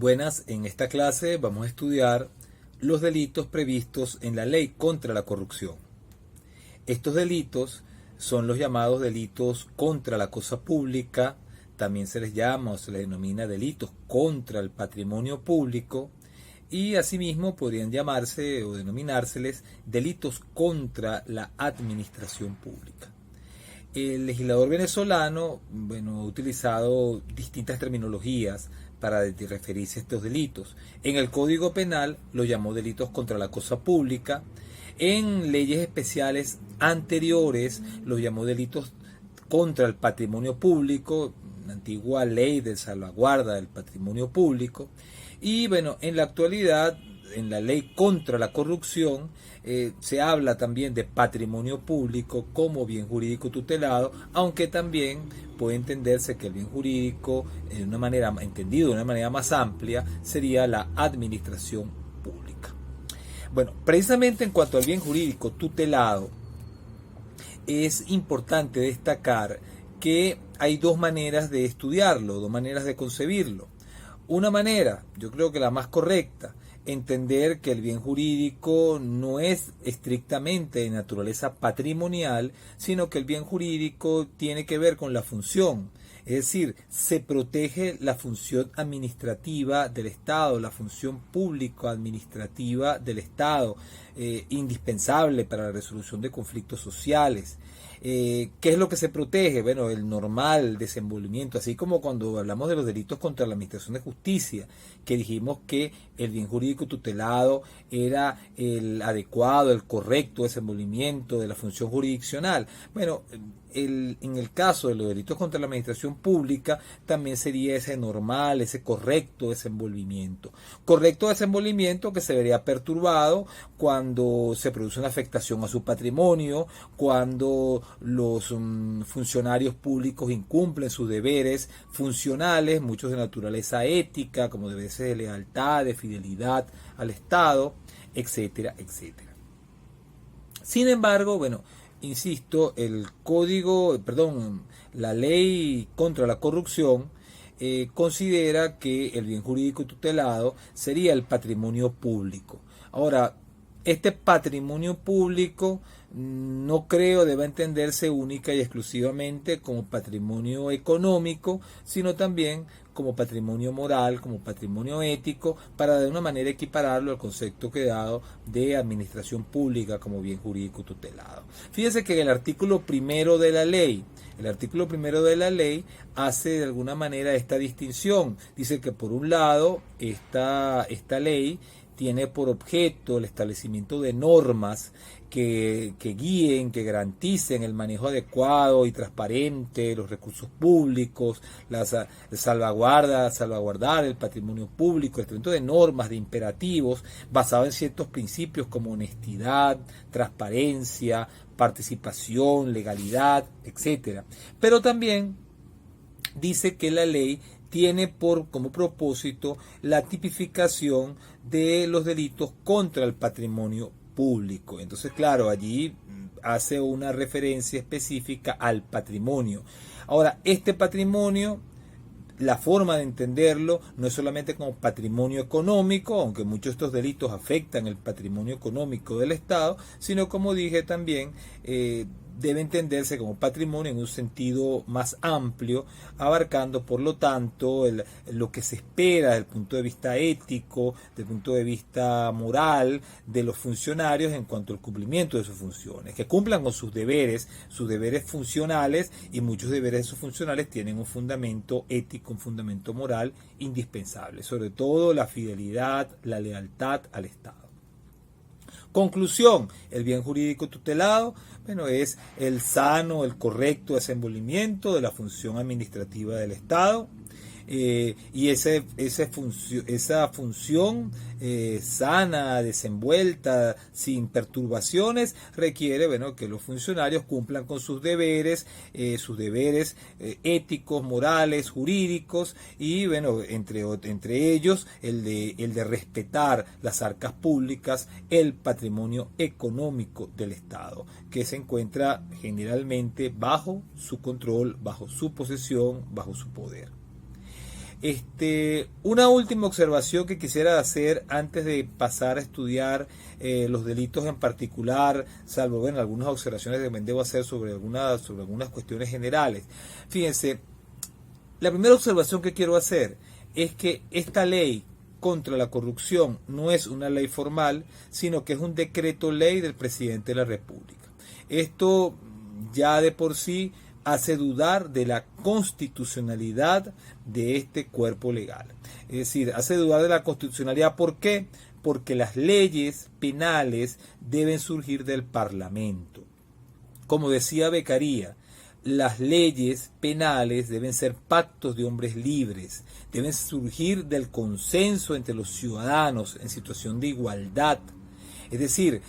Buenas, en esta clase vamos a estudiar los delitos previstos en la Ley contra la Corrupción. Estos delitos son los llamados delitos contra la cosa pública, también se les llama o se les denomina delitos contra el patrimonio público y asimismo podrían llamarse o denominárseles delitos contra la administración pública. El legislador venezolano, ha utilizado distintas terminologías para referirse a estos delitos. En el Código Penal lo llamó delitos contra la cosa pública. En leyes especiales anteriores lo llamó delitos contra el patrimonio público, la antigua ley de salvaguarda del patrimonio público. Y en la actualidad, en la ley contra la corrupción, se habla también de patrimonio público como bien jurídico tutelado, aunque también puede entenderse que el bien jurídico, entendido de una manera más amplia, sería la administración pública. Precisamente en cuanto al bien jurídico tutelado, es importante destacar que hay dos maneras de estudiarlo, dos maneras de concebirlo. Una manera, yo creo que la más correcta, entender que el bien jurídico no es estrictamente de naturaleza patrimonial, sino que el bien jurídico tiene que ver con la función. Es decir, se protege la función administrativa del Estado, la función público-administrativa del Estado, indispensable para la resolución de conflictos sociales. ¿Qué es lo que se protege? El normal desenvolvimiento, así como cuando hablamos de los delitos contra la administración de justicia, que dijimos que el bien jurídico tutelado era el adecuado, el correcto desenvolvimiento de la función jurisdiccional. En el caso de los delitos contra la administración pública, también sería ese normal, ese correcto desenvolvimiento. Correcto desenvolvimiento que se vería perturbado cuando se produce una afectación a su patrimonio, cuando los funcionarios públicos incumplen sus deberes funcionales, muchos de naturaleza ética, como deberes de lealtad, de fidelidad al Estado, etcétera, etcétera. Sin embargo, insisto, la ley contra la corrupción considera que el bien jurídico tutelado sería el patrimonio público. Ahora, este patrimonio público no creo deba entenderse única y exclusivamente como patrimonio económico, sino también como patrimonio moral, como patrimonio ético, para de una manera equipararlo al concepto que he dado de administración pública como bien jurídico tutelado. Fíjense que en el artículo primero de la ley, hace de alguna manera esta distinción. Dice que por un lado esta ley tiene por objeto el establecimiento de normas que guíen, que garanticen el manejo adecuado y transparente de los recursos públicos, salvaguardar el patrimonio público, el establecimiento de normas, de imperativos basados en ciertos principios como honestidad, transparencia, participación, legalidad, etcétera. Pero también dice que la ley tiene como propósito la tipificación de los delitos contra el patrimonio público. Entonces, claro, allí hace una referencia específica al patrimonio. Ahora, este patrimonio, la forma de entenderlo no es solamente como patrimonio económico, aunque muchos de estos delitos afectan el patrimonio económico del Estado, sino, como dije también, debe entenderse como patrimonio en un sentido más amplio, abarcando por lo tanto lo que se espera desde el punto de vista ético, desde el punto de vista moral de los funcionarios en cuanto al cumplimiento de sus funciones, que cumplan con sus deberes funcionales, y muchos deberes de sus funcionales tienen un fundamento ético, un fundamento moral indispensable, sobre todo la fidelidad, la lealtad al Estado. Conclusión: el bien jurídico tutelado es el sano, el correcto desenvolvimiento de la función administrativa del Estado, y esa función sana, desenvuelta, sin perturbaciones, requiere que los funcionarios cumplan con sus deberes éticos, morales, jurídicos, y entre ellos el de respetar las arcas públicas, el patrimonio económico del Estado, que se encuentra generalmente bajo su control, bajo su posesión, bajo su poder. Una última observación que quisiera hacer antes de pasar a estudiar los delitos en particular, salvo bueno, algunas observaciones que me debo hacer sobre algunas cuestiones generales. Fíjense, la primera observación que quiero hacer es que esta ley contra la corrupción no es una ley formal, sino que es un decreto ley del presidente de la República. Esto ya de por sí hace dudar de la constitucionalidad de este cuerpo legal. Es decir, hace dudar de la constitucionalidad. ¿Por qué? Porque las leyes penales deben surgir del Parlamento. Como decía Beccaria, las leyes penales deben ser pactos de hombres libres, deben surgir del consenso entre los ciudadanos en situación de igualdad. Es decir,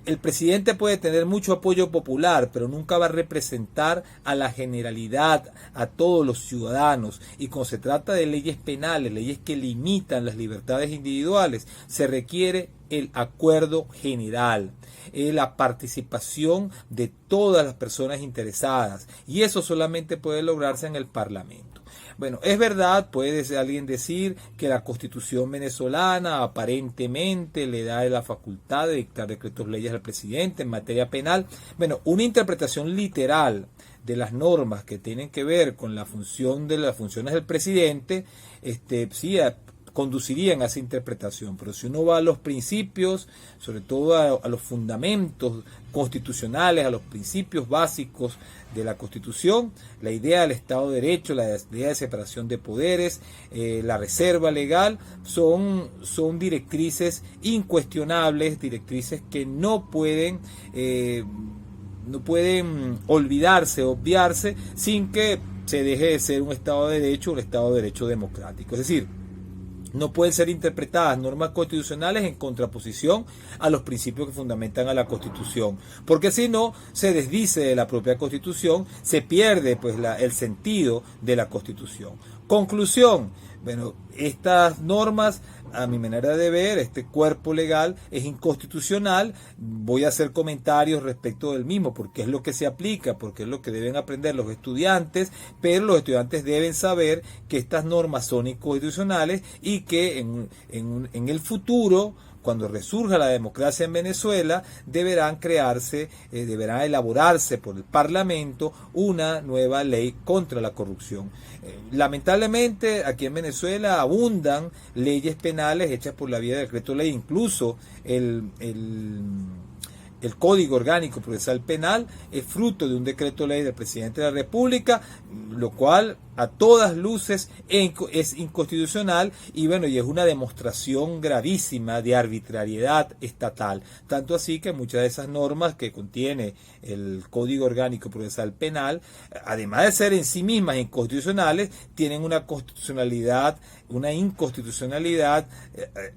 el presidente puede tener mucho apoyo popular, pero nunca va a representar a la generalidad, a todos los ciudadanos. Y cuando se trata de leyes penales, leyes que limitan las libertades individuales, se requiere el acuerdo general, la participación de todas las personas interesadas. Y eso solamente puede lograrse en el Parlamento. Bueno, es verdad, puede alguien decir que la Constitución venezolana aparentemente le da la facultad de dictar decretos leyes al presidente en materia penal. Bueno, una interpretación literal de las normas que tienen que ver con la función de las funciones del presidente, sí, conducirían a esa interpretación, pero si uno va a los principios, sobre todo a los fundamentos constitucionales, a los principios básicos de la Constitución, la idea del Estado de Derecho, la idea de separación de poderes, la reserva legal, son directrices incuestionables, directrices que no pueden olvidarse, obviarse, sin que se deje de ser un Estado de Derecho, un Estado de Derecho democrático. Es decir, no pueden ser interpretadas normas constitucionales en contraposición a los principios que fundamentan a la Constitución, porque si no, se desdice de la propia Constitución, se pierde pues el sentido de la Constitución. Conclusión, bueno, estas normas, a mi manera de ver, este cuerpo legal es inconstitucional. Voy a hacer comentarios respecto del mismo, porque es lo que se aplica, porque es lo que deben aprender los estudiantes, pero los estudiantes deben saber que estas normas son inconstitucionales y que en el futuro, cuando resurja la democracia en Venezuela, deberán elaborarse por el Parlamento una nueva ley contra la corrupción. Lamentablemente, aquí en Venezuela abundan leyes penales hechas por la vía de decreto ley, incluso el Código Orgánico Procesal Penal es fruto de un decreto ley del presidente de la República, lo cual a todas luces es inconstitucional y bueno, y es una demostración gravísima de arbitrariedad estatal, tanto así que muchas de esas normas que contiene el Código Orgánico Procesal Penal, además de ser en sí mismas inconstitucionales, tienen una inconstitucionalidad,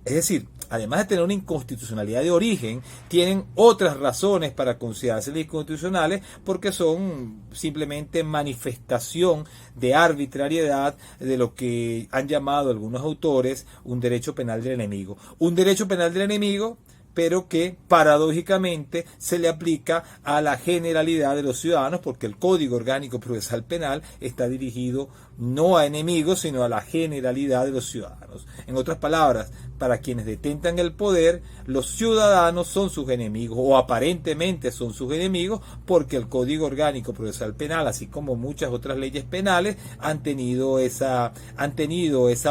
es decir, además de tener una inconstitucionalidad de origen, tienen otras razones para considerarse inconstitucionales, porque son simplemente manifestación de arbitrariedad de lo que han llamado algunos autores un derecho penal del enemigo. Un derecho penal del enemigo, pero que paradójicamente se le aplica a la generalidad de los ciudadanos, porque el Código Orgánico Procesal Penal está dirigido no a enemigos, sino a la generalidad de los ciudadanos. En otras palabras, para quienes detentan el poder, los ciudadanos son sus enemigos, o aparentemente son sus enemigos, porque el Código Orgánico Procesal Penal, así como muchas otras leyes penales, han tenido esa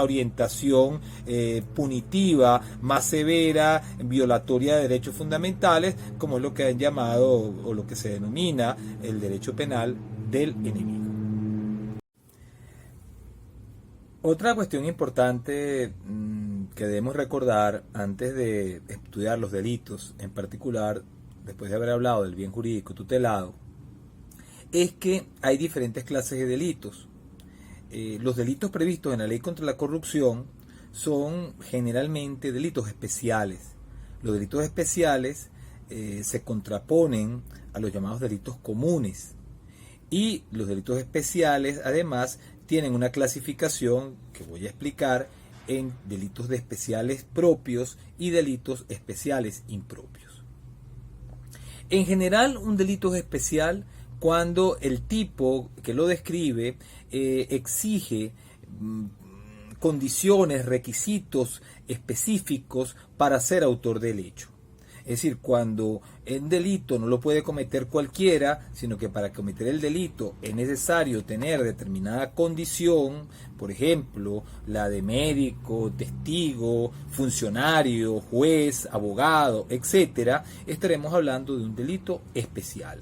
orientación punitiva, más severa, violatoria de derechos fundamentales, como es lo que han llamado o lo que se denomina el derecho penal del enemigo. Otra cuestión importante que debemos recordar antes de estudiar los delitos, en particular, después de haber hablado del bien jurídico tutelado, es que hay diferentes clases de delitos. Los delitos previstos en la ley contra la corrupción son generalmente delitos especiales. Los delitos especiales se contraponen a los llamados delitos comunes. Y los delitos especiales, además, tienen una clasificación que voy a explicar en delitos de especiales propios y delitos especiales impropios. En general, un delito es especial cuando el tipo que lo describe exige condiciones, requisitos específicos para ser autor del hecho. Es decir, cuando el delito no lo puede cometer cualquiera, sino que para cometer el delito es necesario tener determinada condición, por ejemplo, la de médico, testigo, funcionario, juez, abogado, etcétera, estaremos hablando de un delito especial.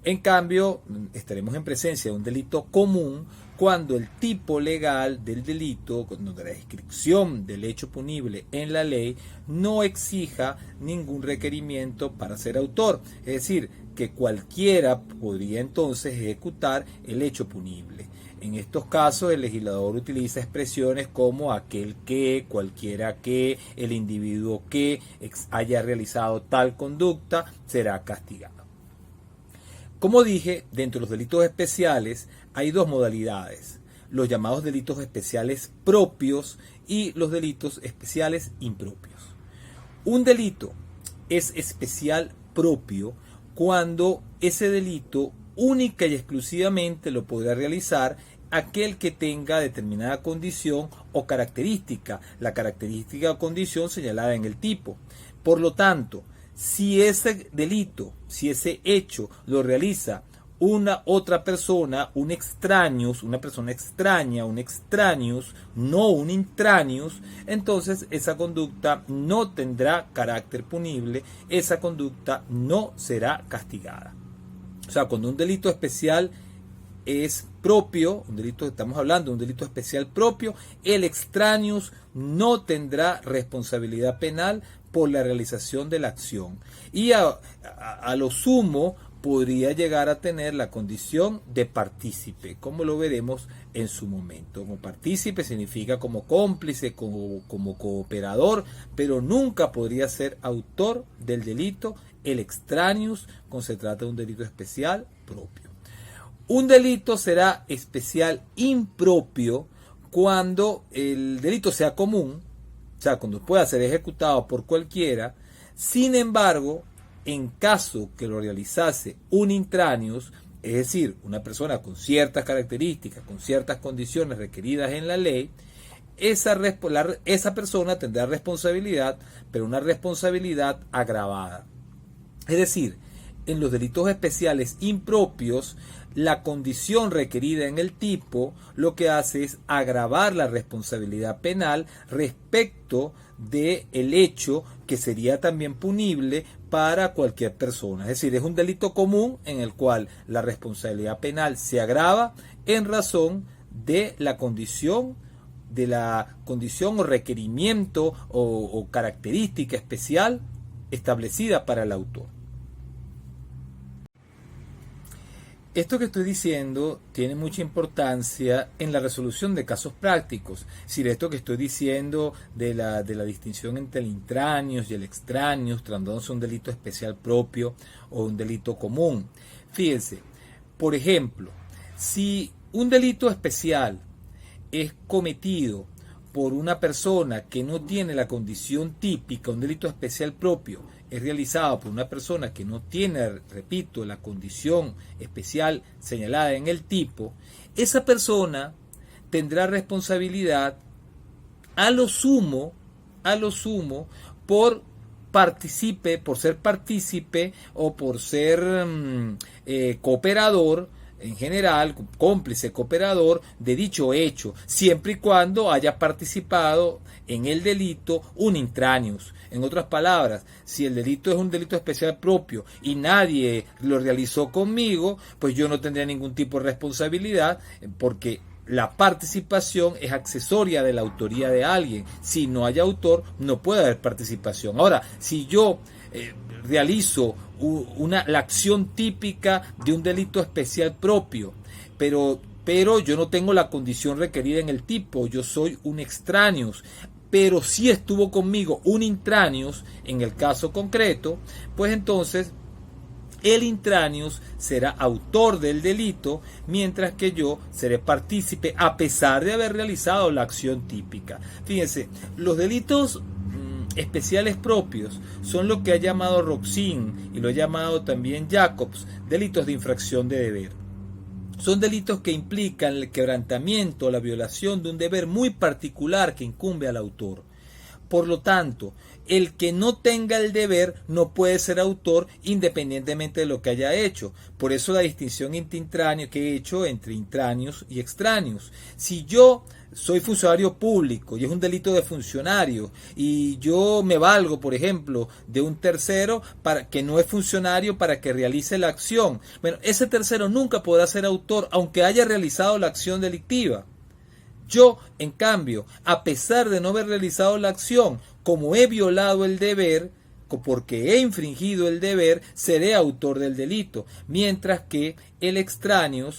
En cambio, estaremos en presencia de un delito común cuando el tipo legal del delito, cuando la descripción del hecho punible en la ley no exija ningún requerimiento para ser autor. Es decir, que cualquiera podría entonces ejecutar el hecho punible. En estos casos el legislador utiliza expresiones como aquel que, cualquiera que, el individuo que haya realizado tal conducta será castigado. Como dije, dentro de los delitos especiales hay dos modalidades, los llamados delitos especiales propios y los delitos especiales impropios. Un delito es especial propio cuando ese delito única y exclusivamente lo podrá realizar aquel que tenga determinada condición o característica, la característica o condición señalada en el tipo. Por lo tanto, si ese delito, si ese hecho lo realiza una otra persona, un extraños, una persona extraña, un extraños, no un intraños, entonces esa conducta no tendrá carácter punible, esa conducta no será castigada. O sea, cuando un delito especial es propio, estamos hablando de un delito especial propio, el extraños no tendrá responsabilidad penal por la realización de la acción y a lo sumo podría llegar a tener la condición de partícipe, como lo veremos en su momento. Como partícipe significa como cómplice, como cooperador, pero nunca podría ser autor del delito el extraños cuando se trata de un delito especial propio. Un delito será especial impropio cuando el delito sea común, o sea, cuando pueda ser ejecutado por cualquiera. Sin embargo, en caso que lo realizase un intraños, es decir, una persona con ciertas características, con ciertas condiciones requeridas en la ley, esa persona tendrá responsabilidad, pero una responsabilidad agravada. Es decir, en los delitos especiales impropios, la condición requerida en el tipo lo que hace es agravar la responsabilidad penal respecto del hecho que sería también punible para cualquier persona. Es decir, es un delito común en el cual la responsabilidad penal se agrava en razón de la condición o requerimiento o característica especial establecida para el autor. Esto que estoy diciendo tiene mucha importancia en la resolución de casos prácticos. Es decir, esto que estoy diciendo de la distinción entre el intraños y el extraños, tratándose un delito especial propio o un delito común. Fíjense, por ejemplo, si un delito especial es cometido por una persona que no tiene la condición típica, un delito especial propio es realizado por una persona que no tiene, repito, la condición especial señalada en el tipo, esa persona tendrá responsabilidad a lo sumo, por ser partícipe o por ser cooperador, en general, cómplice, cooperador de dicho hecho, siempre y cuando haya participado en el delito un intraños. En otras palabras, si el delito es un delito especial propio y nadie lo realizó conmigo, pues yo no tendría ningún tipo de responsabilidad porque la participación es accesoria de la autoría de alguien. Si no hay autor, no puede haber participación. Ahora, si yo realizo la acción típica de un delito especial propio, pero yo no tengo la condición requerida en el tipo, yo soy un extraños, pero sí estuvo conmigo un intraños en el caso concreto, pues entonces el intraños será autor del delito, mientras que yo seré partícipe a pesar de haber realizado la acción típica. Fíjense, los delitos especiales propios son lo que ha llamado Roxin y lo ha llamado también Jacobs delitos de infracción de deber. Son delitos que implican el quebrantamiento o la violación de un deber muy particular que incumbe al autor. Por lo tanto, el que no tenga el deber no puede ser autor independientemente de lo que haya hecho. Por eso la distinción que he hecho entre intráneos y extraneos. Si yo soy funcionario público y es un delito de funcionario y yo me valgo, por ejemplo, de un tercero para que no es funcionario para que realice la acción, bueno, ese tercero nunca podrá ser autor aunque haya realizado la acción delictiva. Yo, en cambio, a pesar de no haber realizado la acción, como he violado el deber, porque he infringido el deber, seré autor del delito, mientras que el extraño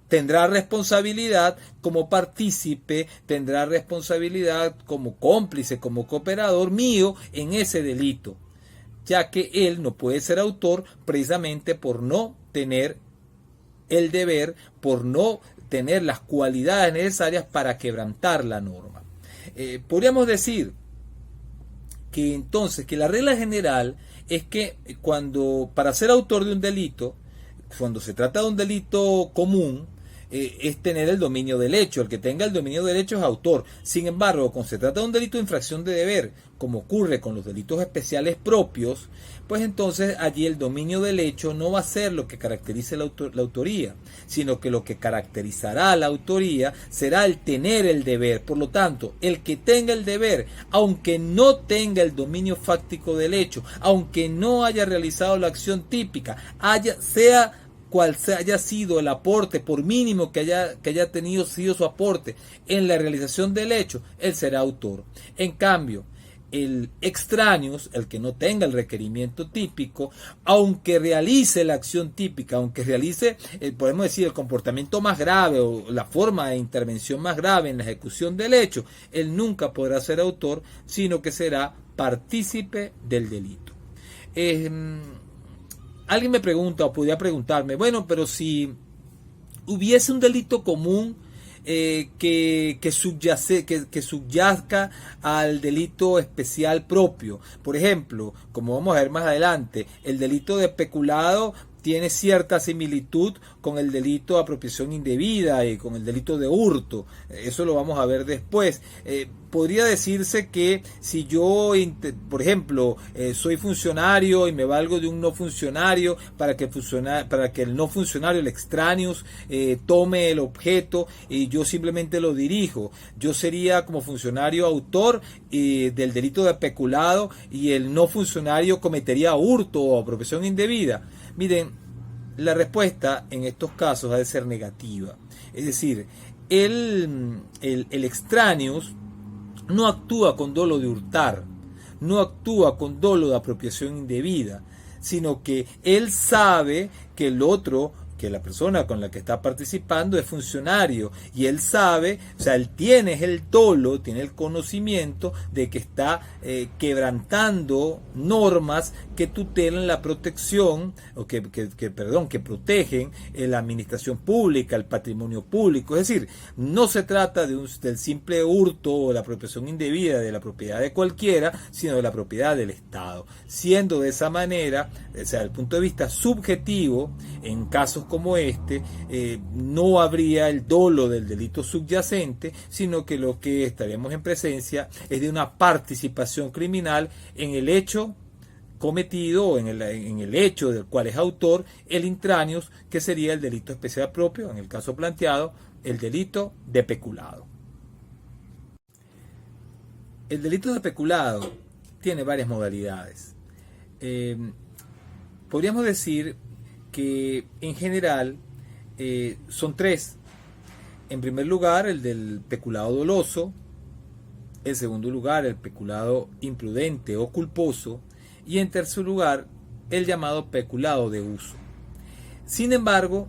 tendrá responsabilidad como partícipe, tendrá responsabilidad como cómplice, como cooperador mío en ese delito, ya que él no puede ser autor precisamente por no tener el deber, por no tener las cualidades necesarias para quebrantar la norma. Podríamos decir que entonces que la regla general es que para ser autor de un delito, cuando se trata de un delito común, es tener el dominio del hecho. El que tenga el dominio del hecho es autor. Sin embargo, cuando se trata de un delito de infracción de deber, como ocurre con los delitos especiales propios, pues entonces allí el dominio del hecho no va a ser lo que caracterice la autoría, sino que lo que caracterizará la autoría será el tener el deber. Por lo tanto, el que tenga el deber, aunque no tenga el dominio fáctico del hecho, aunque no haya realizado la acción típica, sea cual haya sido el aporte, por mínimo que haya sido su aporte en la realización del hecho, él será autor. En cambio, el extraneos, el que no tenga el requerimiento típico, aunque realice la acción típica, aunque realice, podemos decir, el comportamiento más grave o la forma de intervención más grave en la ejecución del hecho, él nunca podrá ser autor, sino que será partícipe del delito. Alguien me pregunta o podría preguntarme, bueno, pero si hubiese un delito común que subyazca al delito especial propio, por ejemplo, como vamos a ver más adelante, el delito de peculado tiene cierta similitud con el delito de apropiación indebida y con el delito de hurto. Eso lo vamos a ver después. Podría decirse que si yo, por ejemplo, soy funcionario y me valgo de un no funcionario para que el no funcionario, el extraneos, tome el objeto y yo simplemente lo dirijo. Yo sería como funcionario autor del delito de peculado y el no funcionario cometería hurto o apropiación indebida. Miren, la respuesta en estos casos ha de ser negativa. Es decir, el extraneos no actúa con dolo de hurtar, no actúa con dolo de apropiación indebida, sino que él sabe que el otro, que la persona con la que está participando es funcionario y él sabe, o sea, él tiene el dolo, tiene el conocimiento de que está quebrantando normas que tutelan la protección o que protegen la administración pública, el patrimonio público. Es decir, no se trata del simple hurto o la apropiación indebida de la propiedad de cualquiera, sino de la propiedad del Estado. Siendo de esa manera, o sea, desde el punto de vista subjetivo, en casos como este, no habría el dolo del delito subyacente, sino que lo que estaríamos en presencia es de una participación criminal en el hecho cometido o en el hecho del cual es autor el intráneos, que sería el delito especial propio, en el caso planteado, el delito de peculado. El delito de peculado tiene varias modalidades. Podríamos decir que en general son tres. En primer lugar, el del peculado doloso. En segundo lugar, el peculado imprudente o culposo. Y en tercer lugar, el llamado peculado de uso. Sin embargo,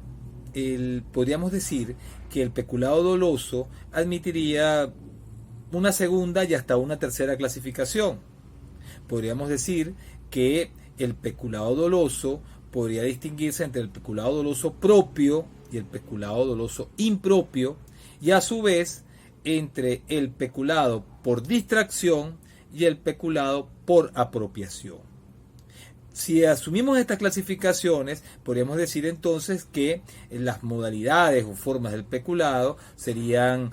podríamos decir que el peculado doloso admitiría una segunda y hasta una tercera clasificación. Podríamos decir que el peculado doloso podría distinguirse entre el peculado doloso propio y el peculado doloso impropio, y a su vez entre el peculado por distracción y el peculado por apropiación. Si asumimos estas clasificaciones, podríamos decir entonces que las modalidades o formas del peculado serían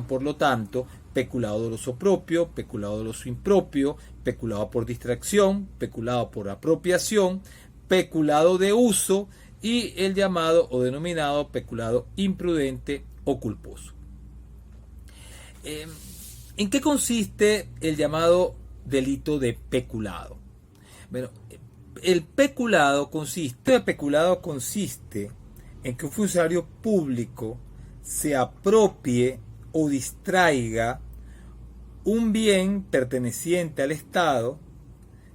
por lo tanto peculado doloso propio, peculado doloso impropio, peculado por distracción, peculado por apropiación, peculado de uso y el llamado o denominado peculado imprudente o culposo. ¿En qué consiste el llamado delito de peculado? Bueno, el peculado consiste en que un funcionario público se apropie o distraiga un bien perteneciente al Estado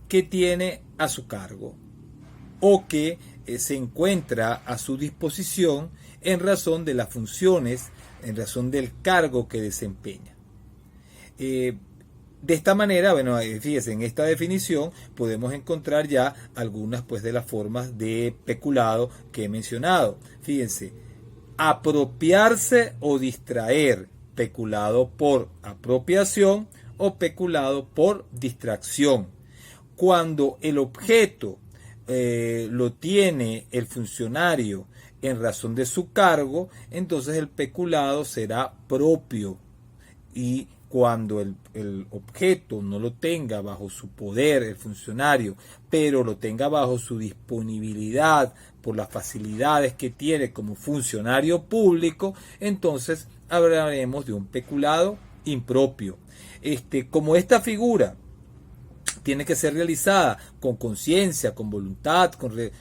que tiene a su cargo o que se encuentra a su disposición en razón de las funciones, en razón del cargo que desempeña. De esta manera, bueno, fíjense, en esta definición podemos encontrar ya algunas pues de las formas de peculado que he mencionado. Fíjense, apropiarse o distraer, peculado por apropiación o peculado por distracción. Cuando el objeto lo tiene el funcionario en razón de su cargo, entonces el peculado será propio, y cuando el objeto no lo tenga bajo su poder el funcionario, pero lo tenga bajo su disponibilidad por las facilidades que tiene como funcionario público, entonces hablaremos de un peculado impropio. Como esta figura tiene que ser realizada con conciencia, con voluntad, con el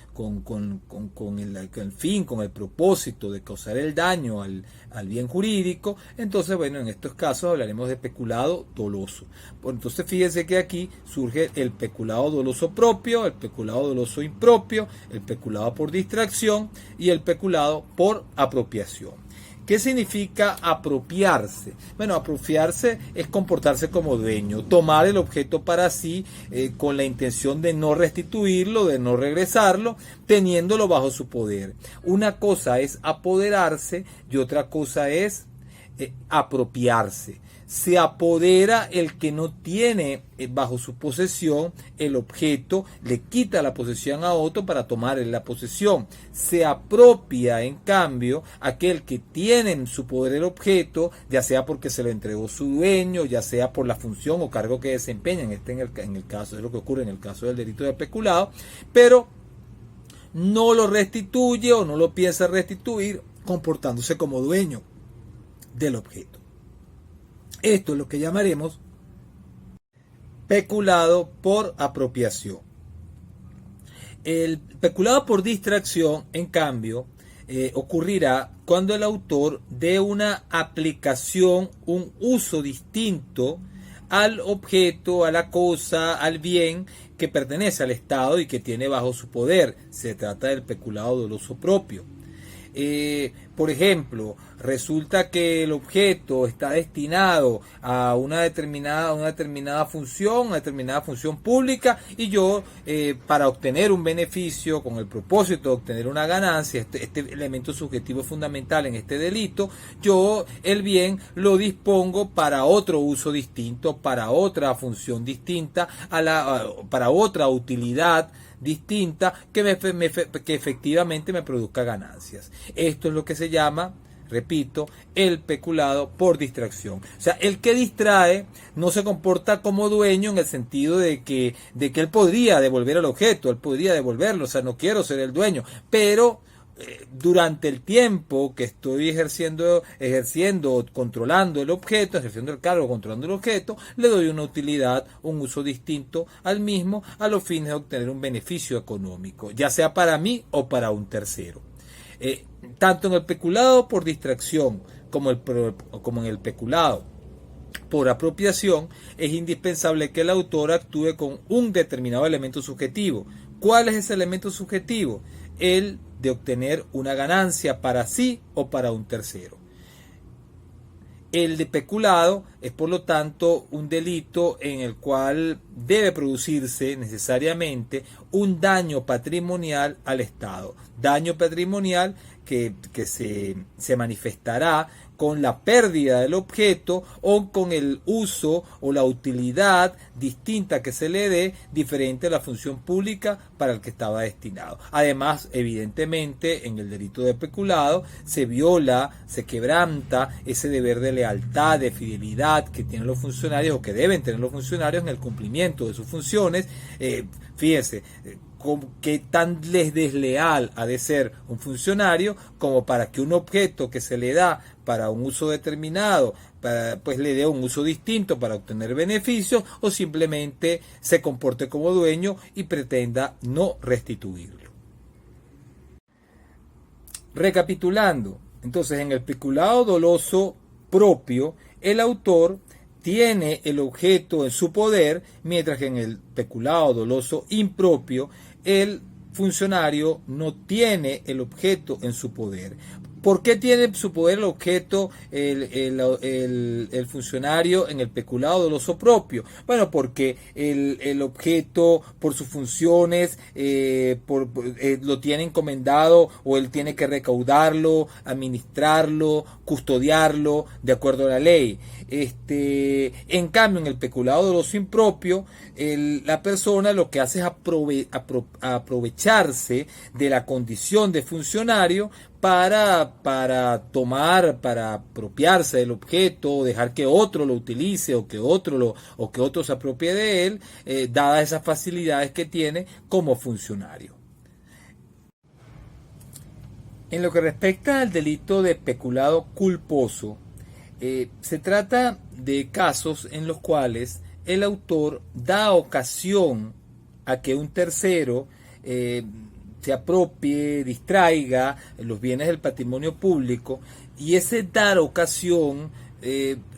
fin, con el propósito de causar el daño al bien jurídico, entonces, bueno, en estos casos hablaremos de peculado doloso. Entonces, fíjense que aquí surge el peculado doloso propio, el peculado doloso impropio, el peculado por distracción y el peculado por apropiación. ¿Qué significa apropiarse? Bueno, apropiarse es comportarse como dueño, tomar el objeto para sí con la intención de no restituirlo, de no regresarlo, teniéndolo bajo su poder. Una cosa es apoderarse y otra cosa es apropiarse. Se apodera el que no tiene bajo su posesión el objeto, le quita la posesión a otro para tomar la posesión. Se apropia, en cambio, aquel que tiene en su poder el objeto, ya sea porque se lo entregó su dueño, ya sea por la función o cargo que desempeña, en el caso de lo que ocurre en el caso del delito de peculado, pero no lo restituye o no lo piensa restituir comportándose como dueño del objeto. Esto es lo que llamaremos peculado por apropiación. El peculado por distracción, en cambio, ocurrirá cuando el autor dé una aplicación, un uso distinto al objeto, a la cosa, al bien que pertenece al Estado y que tiene bajo su poder. Se trata del peculado doloso propio. Por ejemplo, resulta que el objeto está destinado a una determinada función pública, y yo para obtener un beneficio con el propósito de obtener una ganancia, este elemento subjetivo fundamental en este delito, yo el bien lo dispongo para otro uso distinto, para otra función distinta, para otra utilidad distinta que efectivamente me produzca ganancias. Esto es lo que se llama, repito, el peculado por distracción. O sea, el que distrae no se comporta como dueño en el sentido de que él podría devolver el objeto, él podría devolverlo, o sea, no quiero ser el dueño, pero durante el tiempo que estoy ejerciendo, controlando el objeto, ejerciendo el cargo, controlando el objeto, le doy una utilidad, un uso distinto al mismo, a los fines de obtener un beneficio económico, ya sea para mí o para un tercero. Tanto en el peculado por distracción como en el peculado por apropiación, es indispensable que el autor actúe con un determinado elemento subjetivo. ¿Cuál es ese elemento subjetivo? El de obtener una ganancia para sí o para un tercero. El de peculado es, por lo tanto, un delito en el cual debe producirse necesariamente un daño patrimonial al Estado. Daño patrimonial que se manifestará con la pérdida del objeto o con el uso o la utilidad distinta que se le dé diferente a la función pública para el que estaba destinado. Además, evidentemente, en el delito de peculado se viola, se quebranta ese deber de lealtad, de fidelidad que tienen los funcionarios o que deben tener los funcionarios en el cumplimiento de sus funciones. Fíjense, qué tan desleal ha de ser un funcionario como para que un objeto que se le da para un uso determinado, pues le dé un uso distinto para obtener beneficios, o simplemente se comporte como dueño y pretenda no restituirlo. Recapitulando, entonces, en el peculado doloso propio, el autor tiene el objeto en su poder, mientras que en el peculado doloso impropio el funcionario no tiene el objeto en su poder. ¿Por qué tiene su poder el objeto el funcionario en el peculado doloso propio? Bueno, porque el objeto, por sus funciones, lo tiene encomendado, o él tiene que recaudarlo, administrarlo, custodiarlo de acuerdo a la ley. En cambio, en el peculado doloso impropio, la persona lo que hace es aprovecharse de la condición de funcionario para tomar, para apropiarse del objeto, o dejar que otro lo utilice, o que otro se apropie de él, dadas esas facilidades que tiene como funcionario. En lo que respecta al delito de peculado culposo, se trata de casos en los cuales el autor da ocasión a que un tercero se apropie, distraiga los bienes del patrimonio público, y ese dar ocasión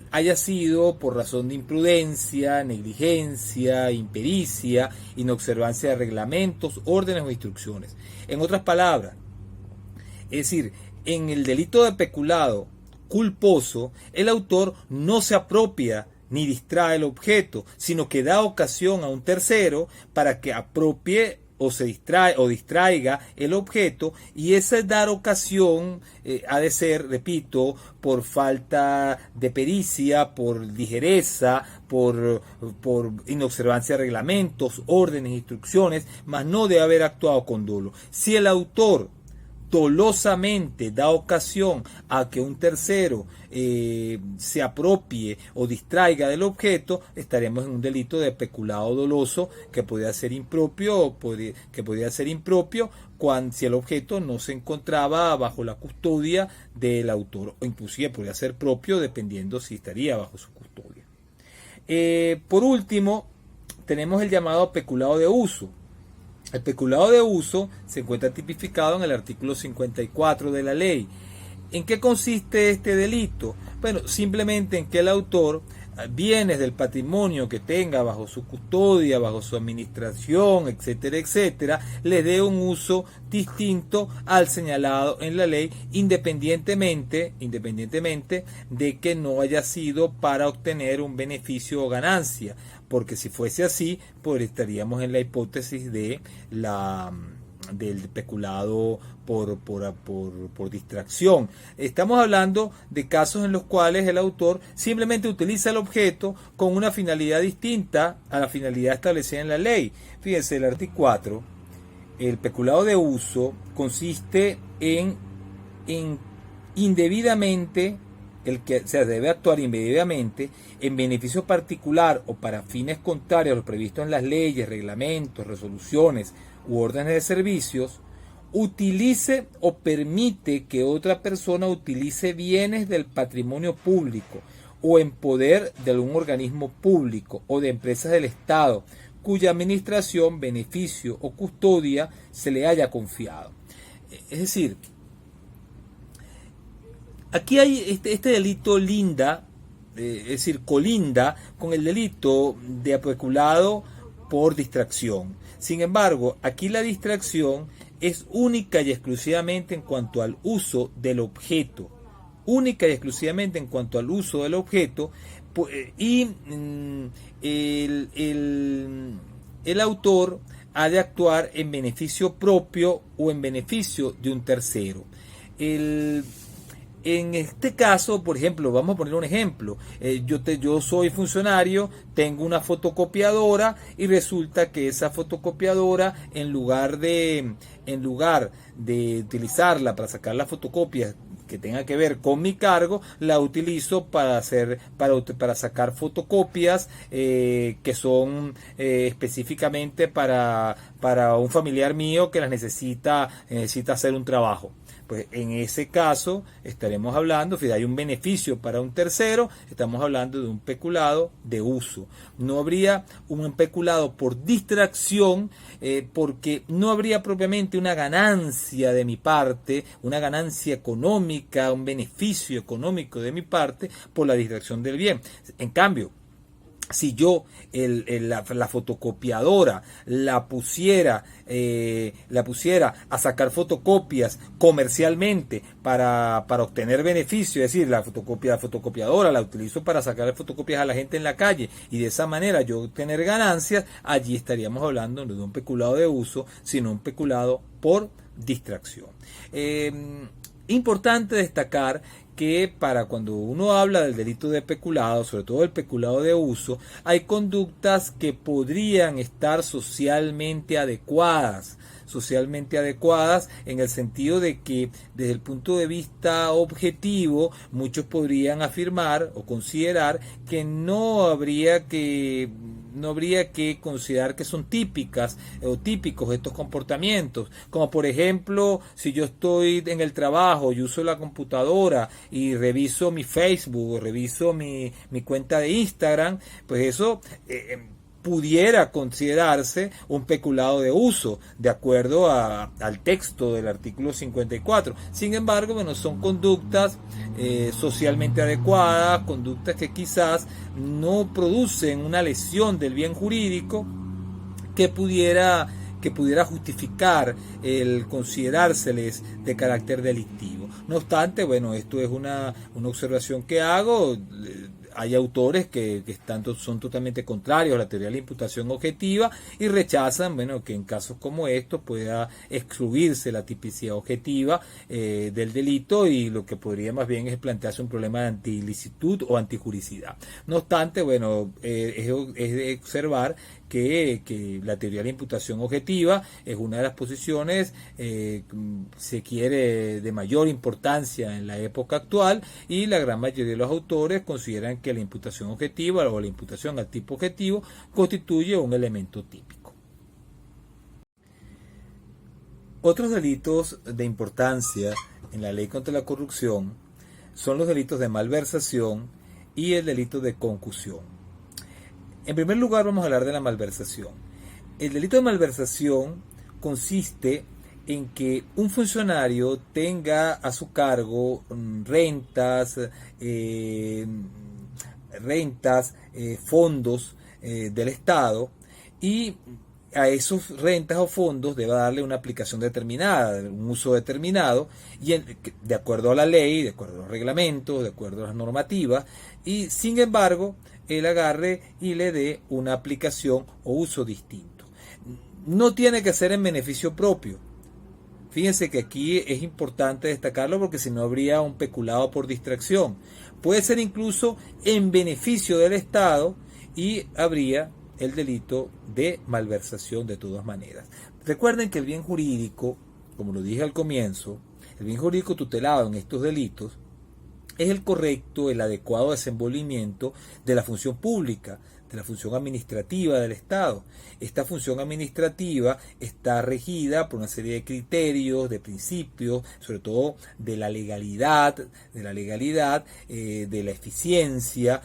haya sido por razón de imprudencia, negligencia, impericia, inobservancia de reglamentos, órdenes o instrucciones. En otras palabras, es decir, en el delito de peculado culposo, el autor no se apropia ni distrae el objeto, sino que da ocasión a un tercero para que apropie o se distraiga el objeto, y ese dar ocasión ha de ser, repito, por falta de pericia, por ligereza, por inobservancia de reglamentos, órdenes, instrucciones, mas no de haber actuado con dolo. Si el autor dolosamente da ocasión a que un tercero se apropie o distraiga del objeto, estaremos en un delito de peculado doloso que podría ser impropio, si el objeto no se encontraba bajo la custodia del autor, o inclusive podría ser propio dependiendo si estaría bajo su custodia. Por último, tenemos el llamado peculado de uso. El peculado de uso se encuentra tipificado en el artículo 54 de la ley. ¿En qué consiste este delito? Bueno, simplemente en que el autor bienes del patrimonio que tenga bajo su custodia, bajo su administración, etcétera, etcétera, le dé un uso distinto al señalado en la ley, independientemente de que no haya sido para obtener un beneficio o ganancia, porque si fuese así, pues estaríamos en la hipótesis del peculado por distracción. Estamos hablando de casos en los cuales el autor simplemente utiliza el objeto con una finalidad distinta a la finalidad establecida en la ley. Fíjense, el artículo 4, el peculado de uso consiste en indebidamente, debe actuar indebidamente en beneficio particular o para fines contrarios a lo previsto en las leyes, reglamentos, resoluciones u órdenes de servicios, utilice o permite que otra persona utilice bienes del patrimonio público o en poder de algún organismo público o de empresas del Estado cuya administración, beneficio o custodia se le haya confiado. Es decir, aquí hay este delito colinda con el delito de peculado por distracción. Sin embargo, aquí la distracción es única y exclusivamente en cuanto al uso del objeto. Y el autor ha de actuar en beneficio propio o en beneficio de un tercero. En este caso, por ejemplo, vamos a poner un ejemplo. Yo soy funcionario, tengo una fotocopiadora y resulta que esa fotocopiadora, en lugar de utilizarla para sacar las fotocopias que tenga que ver con mi cargo, la utilizo para sacar fotocopias que son específicamente para un familiar mío que las necesita hacer un trabajo. Pues en ese caso estaremos hablando, si hay un beneficio para un tercero, estamos hablando de un peculado de uso. No habría un peculado por distracción, porque no habría propiamente una ganancia de mi parte, una ganancia económica, un beneficio económico de mi parte por la distracción del bien. En cambio, si yo la fotocopiadora la pusiera a sacar fotocopias comercialmente para obtener beneficio, es decir, la fotocopiadora la utilizo para sacar fotocopias a la gente en la calle y de esa manera yo obtener ganancias, allí estaríamos hablando no de un peculado de uso, sino un peculado por distracción. Importante destacar que para cuando uno habla del delito de peculado, sobre todo el peculado de uso, hay conductas que podrían estar socialmente adecuadas en el sentido de que desde el punto de vista objetivo muchos podrían afirmar o considerar que no habría que considerar que son típicas o típicos estos comportamientos, como por ejemplo si yo estoy en el trabajo y uso la computadora y reviso mi Facebook o reviso mi cuenta de Instagram, pues eso pudiera considerarse un peculado de uso, de acuerdo al texto del artículo 54. Sin embargo, bueno, son conductas socialmente adecuadas, conductas que quizás no producen una lesión del bien jurídico que pudiera justificar el considerárseles de carácter delictivo. No obstante, bueno, esto es una observación que hago. Hay autores que son totalmente contrarios a la teoría de la imputación objetiva y rechazan, bueno, que en casos como estos pueda excluirse la tipicidad objetiva del delito, y lo que podría más bien es plantearse un problema de antilicitud o antijuricidad. No obstante, bueno, es de observar que la teoría de la imputación objetiva es una de las posiciones, se quiere, de mayor importancia en la época actual, y la gran mayoría de los autores consideran que la imputación objetiva o la imputación al tipo objetivo constituye un elemento típico. Otros delitos de importancia en la ley contra la corrupción son los delitos de malversación y el delito de concusión. En primer lugar, vamos a hablar de la malversación. El delito de malversación consiste en que un funcionario tenga a su cargo rentas, fondos del Estado, y a esos rentas o fondos deba darle una aplicación determinada, un uso determinado, y de acuerdo a la ley, de acuerdo a los reglamentos, de acuerdo a las normativas, y sin embargo él agarre y le dé una aplicación o uso distinto. No tiene que ser en beneficio propio. Fíjense que aquí es importante destacarlo, porque si no habría un peculado por distracción. Puede ser incluso en beneficio del Estado y habría el delito de malversación de todas maneras. Recuerden que el bien jurídico, como lo dije al comienzo, el bien jurídico tutelado en estos delitos es el correcto, el adecuado desenvolvimiento de la función pública, de la función administrativa del Estado. Esta función administrativa está regida por una serie de criterios, de principios, sobre todo de la legalidad, de la eficiencia,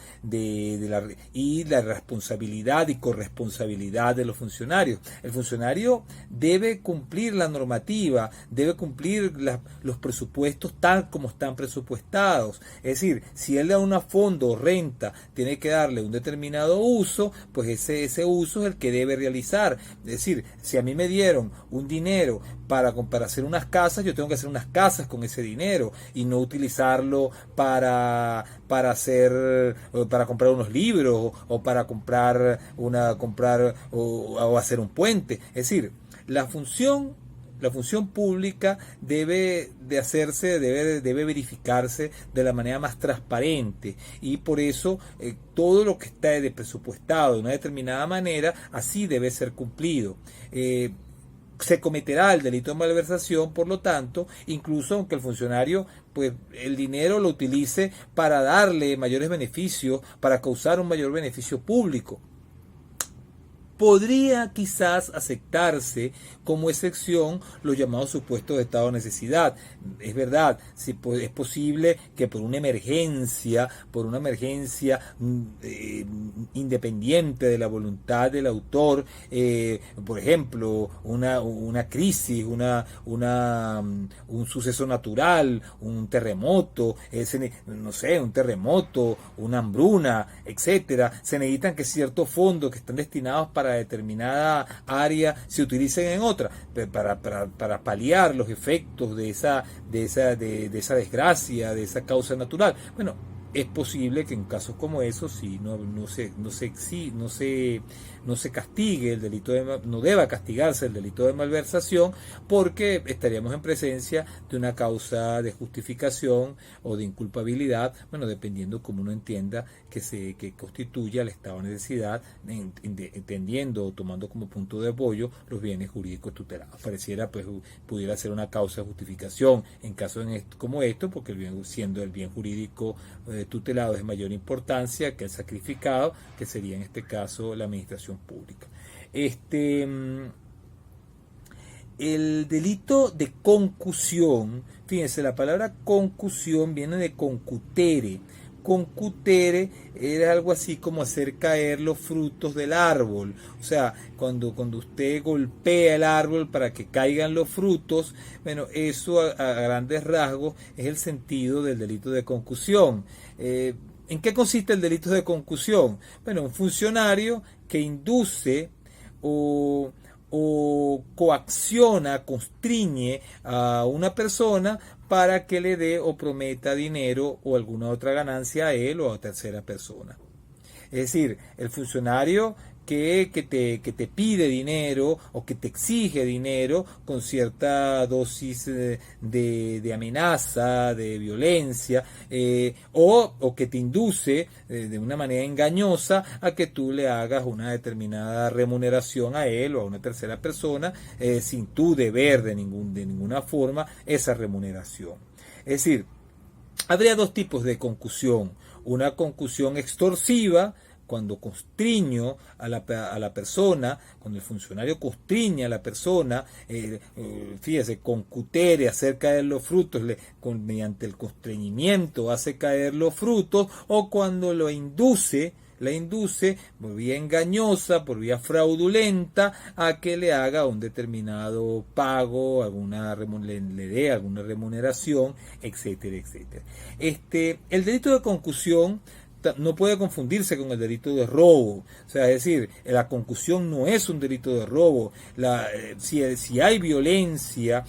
y la responsabilidad y corresponsabilidad de los funcionarios. El funcionario debe cumplir la normativa, debe cumplir los presupuestos tal como están presupuestados. Es decir, si él da un fondo o renta, tiene que darle un determinado uso, pues ese uso es el que debe realizar. Es decir, si a mí me dieron un dinero para hacer unas casas, yo tengo que hacer unas casas con ese dinero y no utilizarlo para comprar unos libros o para comprar o hacer un puente. Es decir, la función La función pública debe de hacerse, debe verificarse de la manera más transparente, y por eso todo lo que está presupuestado de una determinada manera, así debe ser cumplido. Se cometerá el delito de malversación, por lo tanto, incluso aunque el funcionario pues el dinero lo utilice para darle mayores beneficios, para causar un mayor beneficio público. Podría quizás aceptarse como excepción los llamados supuestos de estado de necesidad. Es verdad, si es posible que por una emergencia independiente de la voluntad del autor, por ejemplo, una crisis, un suceso natural, un terremoto, no sé, un terremoto, una hambruna, etcétera, se necesitan que ciertos fondos que están destinados para determinada área se utilicen en otra, para paliar los efectos de esa desgracia, de esa causa natural. Bueno, es posible que en casos como esos si no se castigue el delito no deba castigarse el delito de malversación, porque estaríamos en presencia de una causa de justificación o de inculpabilidad, bueno, dependiendo como uno entienda que constituya el estado de necesidad, entendiendo o tomando como punto de apoyo los bienes jurídicos tutelados. Pareciera pues pudiera ser una causa de justificación en casos como esto, porque siendo el bien jurídico tutelado es de mayor importancia que el sacrificado, que sería en este caso la administración pública. El delito de concusión, fíjense, la palabra concusión viene de concutere. Concutere era algo así como hacer caer los frutos del árbol. O sea, cuando usted golpea el árbol para que caigan los frutos, bueno, eso a grandes rasgos es el sentido del delito de concusión. ¿En qué consiste el delito de concusión? Bueno, un funcionario que induce o coacciona, constriñe a una persona para que le dé o prometa dinero o alguna otra ganancia a él o a tercera persona. Es decir, el funcionario que te pide dinero o que te exige dinero con cierta dosis de amenaza, de violencia, o que te induce de una manera engañosa a que tú le hagas una determinada remuneración a él o a una tercera persona sin tú deber de ninguna forma esa remuneración. Es decir, habría dos tipos de concusión: una concusión extorsiva, cuando constriño a la persona, cuando el funcionario constriñe a la persona, fíjese, concutere, hacer caer los frutos, mediante el constreñimiento hace caer los frutos, o cuando la induce por vía engañosa, por vía fraudulenta, a que le haga un determinado pago, le dé alguna remuneración, etcétera, etcétera. El delito de concusión no puede confundirse con el delito de robo. O sea, es decir, la concusión no es un delito de robo. Si hay violencia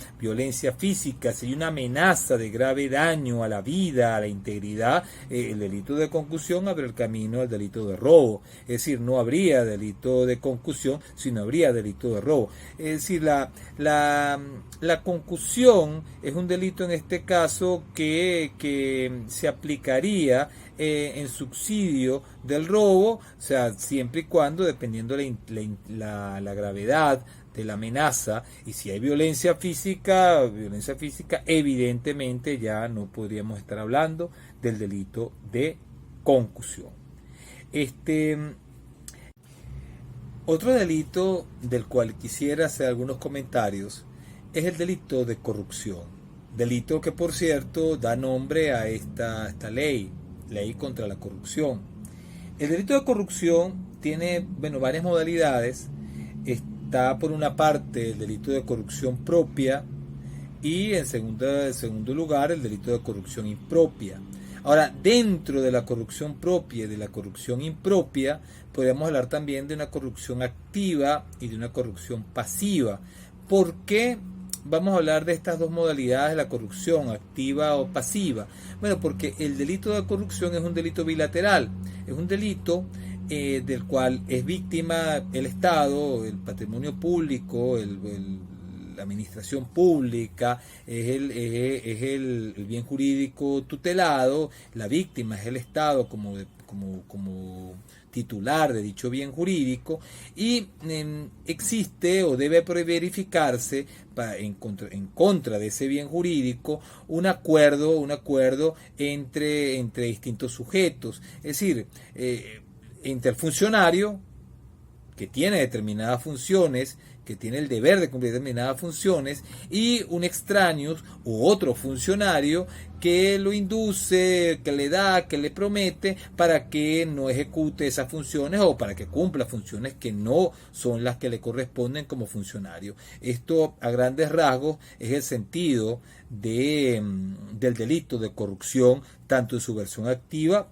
física, si hay una amenaza de grave daño a la vida, a la integridad, el delito de concusión abre el camino al delito de robo. Es decir, no habría delito de concusión, sino habría delito de robo. Es decir, la concusión es un delito en este caso que se aplicaría en subsidio del robo, o sea, siempre y cuando, dependiendo la gravedad de la amenaza, y si hay violencia física, evidentemente ya no podríamos estar hablando del delito de concusión. Otro delito del cual quisiera hacer algunos comentarios es el delito de corrupción, delito que por cierto da nombre a esta ley contra la corrupción. El delito de corrupción tiene varias modalidades. Está por una parte el delito de corrupción propia y en segundo lugar el delito de corrupción impropia. Ahora, dentro de la corrupción propia y de la corrupción impropia, podemos hablar también de una corrupción activa y de una corrupción pasiva. ¿Por qué vamos a hablar de estas dos modalidades de la corrupción, activa o pasiva? Bueno, porque el delito de corrupción es un delito bilateral, es un delito del cual es víctima el Estado, el patrimonio público, la administración pública, es el bien jurídico tutelado, la víctima es el Estado como titular de dicho bien jurídico, y existe o debe verificarse en contra de ese bien jurídico un acuerdo entre distintos sujetos, es decir, entre el funcionario que tiene determinadas funciones, que tiene el deber de cumplir determinadas funciones, y un extraño u otro funcionario que lo induce, que le da, que le promete para que no ejecute esas funciones o para que cumpla funciones que no son las que le corresponden como funcionario. Esto, a grandes rasgos, es el sentido del delito de corrupción, tanto en su versión activa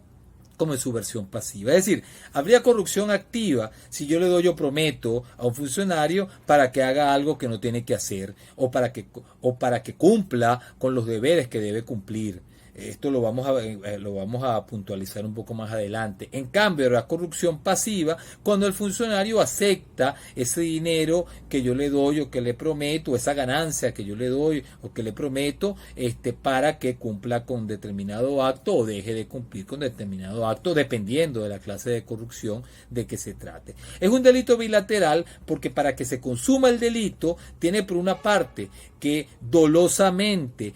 como en su versión pasiva. Es decir, habría corrupción activa si yo le doy o prometo a un funcionario para que haga algo que no tiene que hacer o para que cumpla con los deberes que debe cumplir. Esto lo vamos a puntualizar un poco más adelante. En cambio, habrá corrupción pasiva cuando el funcionario acepta ese dinero que yo le doy o que le prometo, esa ganancia que yo le doy o que le prometo, para que cumpla con determinado acto o deje de cumplir con determinado acto, dependiendo de la clase de corrupción de que se trate. Es un delito bilateral porque para que se consuma el delito tiene por una parte que dolosamente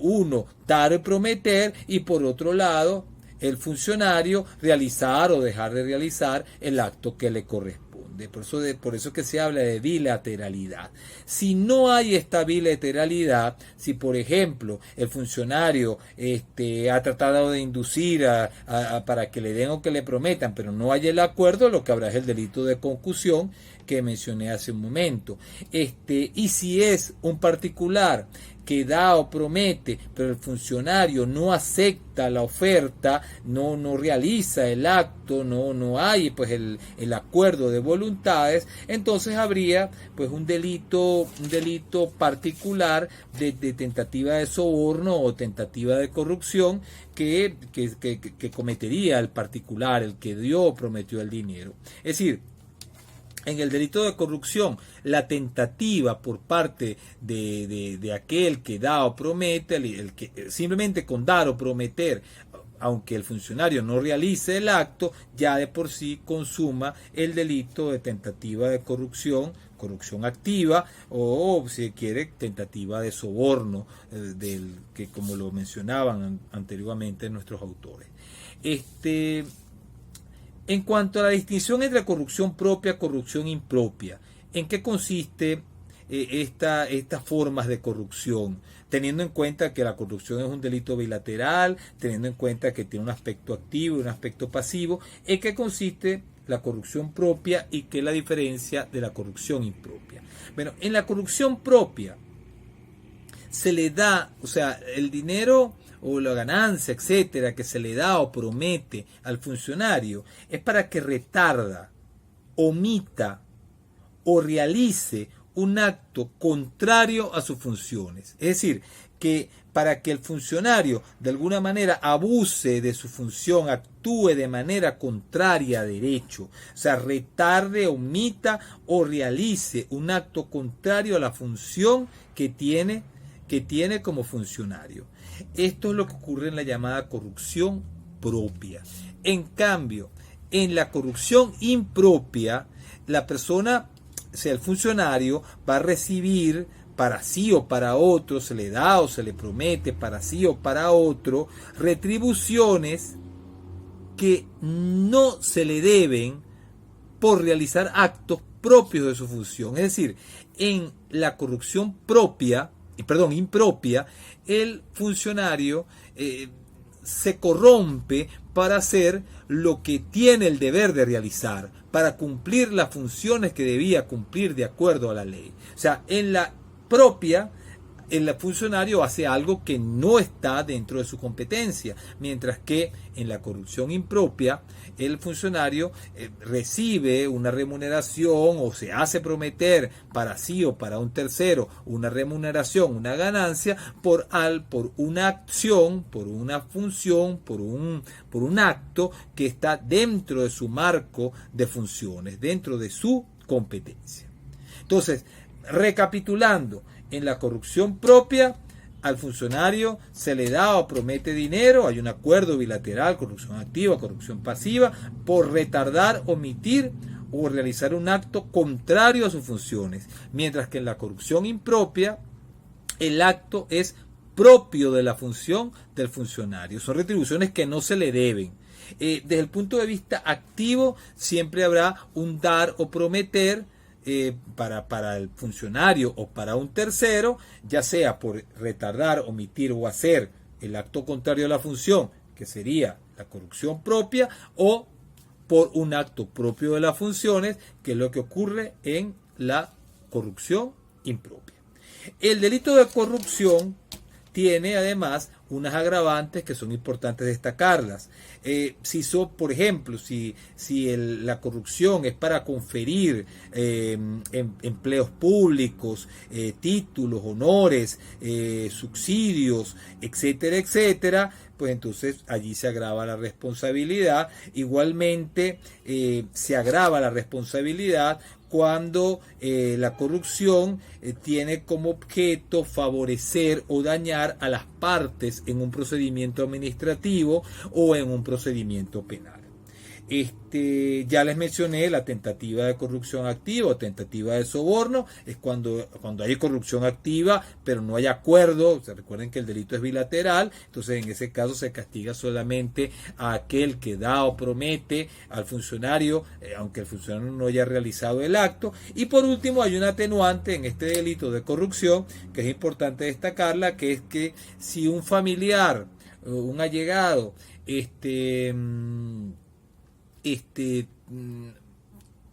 uno dar y prometer, y por otro lado el funcionario realizar o dejar de realizar el acto que le corresponde. Por eso que se habla de bilateralidad. Si no hay esta bilateralidad, si por ejemplo el funcionario ha tratado de inducir para que le den o que le prometan, pero no hay el acuerdo, lo que habrá es el delito de concusión que mencioné hace un momento. Y si es un particular que da o promete, pero el funcionario no acepta la oferta, no realiza el acto, no hay pues el acuerdo de voluntades, entonces habría pues un delito particular de tentativa de soborno o tentativa de corrupción que cometería el particular, el que dio o prometió el dinero. Es decir, en el delito de corrupción, la tentativa por parte de aquel que da o promete, el que simplemente con dar o prometer, aunque el funcionario no realice el acto, ya de por sí consuma el delito de tentativa de corrupción activa, o si quiere tentativa de soborno, que como lo mencionaban anteriormente nuestros autores. En cuanto a la distinción entre corrupción propia y corrupción impropia, ¿en qué consiste estas formas de corrupción? Teniendo en cuenta que la corrupción es un delito bilateral, teniendo en cuenta que tiene un aspecto activo y un aspecto pasivo, ¿en qué consiste la corrupción propia y qué es la diferencia de la corrupción impropia? Bueno, en la corrupción propia se le da, o sea, el dinero o la ganancia, etcétera, que se le da o promete al funcionario es para que retarda, omita o realice un acto contrario a sus funciones. Es decir, que para que el funcionario de alguna manera abuse de su función, actúe de manera contraria a derecho, o sea, retarde, omita o realice un acto contrario a la función que tiene como funcionario. Esto es lo que ocurre en la llamada corrupción propia. En cambio, en la corrupción impropia, la persona, o sea, el funcionario, va a recibir para sí o para otro, se le da o se le promete para sí o para otro, retribuciones que no se le deben por realizar actos propios de su función. Es decir, en la corrupción impropia, el funcionario se corrompe para hacer lo que tiene el deber de realizar, para cumplir las funciones que debía cumplir de acuerdo a la ley. O sea, en la propia, el funcionario hace algo que no está dentro de su competencia, mientras que en la corrupción impropia el funcionario recibe una remuneración o se hace prometer para sí o para un tercero una remuneración, una ganancia por una acción, por una función, por un acto que está dentro de su marco de funciones, dentro de su competencia. Entonces, recapitulando, en la corrupción propia, al funcionario se le da o promete dinero, hay un acuerdo bilateral, corrupción activa, corrupción pasiva, por retardar, omitir o realizar un acto contrario a sus funciones, mientras que en la corrupción impropia el acto es propio de la función del funcionario, son retribuciones que no se le deben. Desde el punto de vista activo siempre habrá un dar o prometer para el funcionario o para un tercero, ya sea por retardar, omitir o hacer el acto contrario a la función, que sería la corrupción propia, o por un acto propio de las funciones, que es lo que ocurre en la corrupción impropia. El delito de corrupción tiene además unas agravantes que son importantes destacarlas. Por ejemplo, si la corrupción es para conferir empleos públicos, títulos, honores, subsidios, etcétera, etcétera, pues entonces allí se agrava la responsabilidad. Igualmente se agrava la responsabilidad cuando la corrupción tiene como objeto favorecer o dañar a las partes en un procedimiento administrativo o en un procedimiento penal. Ya les mencioné la tentativa de corrupción activa o tentativa de soborno, es cuando hay corrupción activa pero no hay acuerdo. Recuerden que el delito es bilateral, entonces en ese caso se castiga solamente a aquel que da o promete al funcionario, aunque el funcionario no haya realizado el acto. Y por último hay una atenuante en este delito de corrupción que es importante destacarla, que es que si un familiar, un allegado,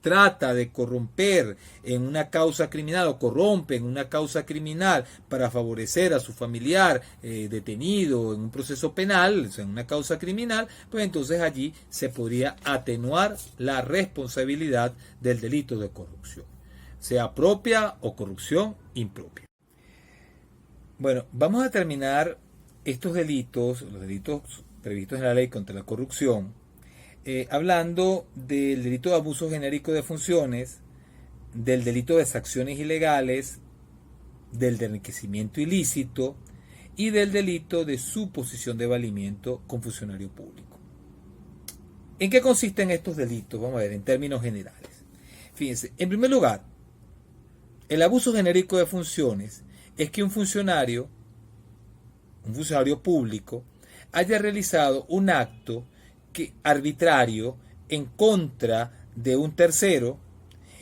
trata de corromper en una causa criminal o corrompe en una causa criminal para favorecer a su familiar detenido en un proceso penal, o sea, en una causa criminal, pues entonces allí se podría atenuar la responsabilidad del delito de corrupción, sea propia o corrupción impropia. Bueno, vamos a terminar estos delitos, los delitos previstos en la ley contra la corrupción, hablando del delito de abuso genérico de funciones, del delito de exacciones ilegales, del enriquecimiento ilícito y del delito de suposición de valimiento con funcionario público. ¿En qué consisten estos delitos? Vamos a ver, en términos generales. Fíjense, en primer lugar, el abuso genérico de funciones es que un funcionario público haya realizado un acto arbitrario en contra de un tercero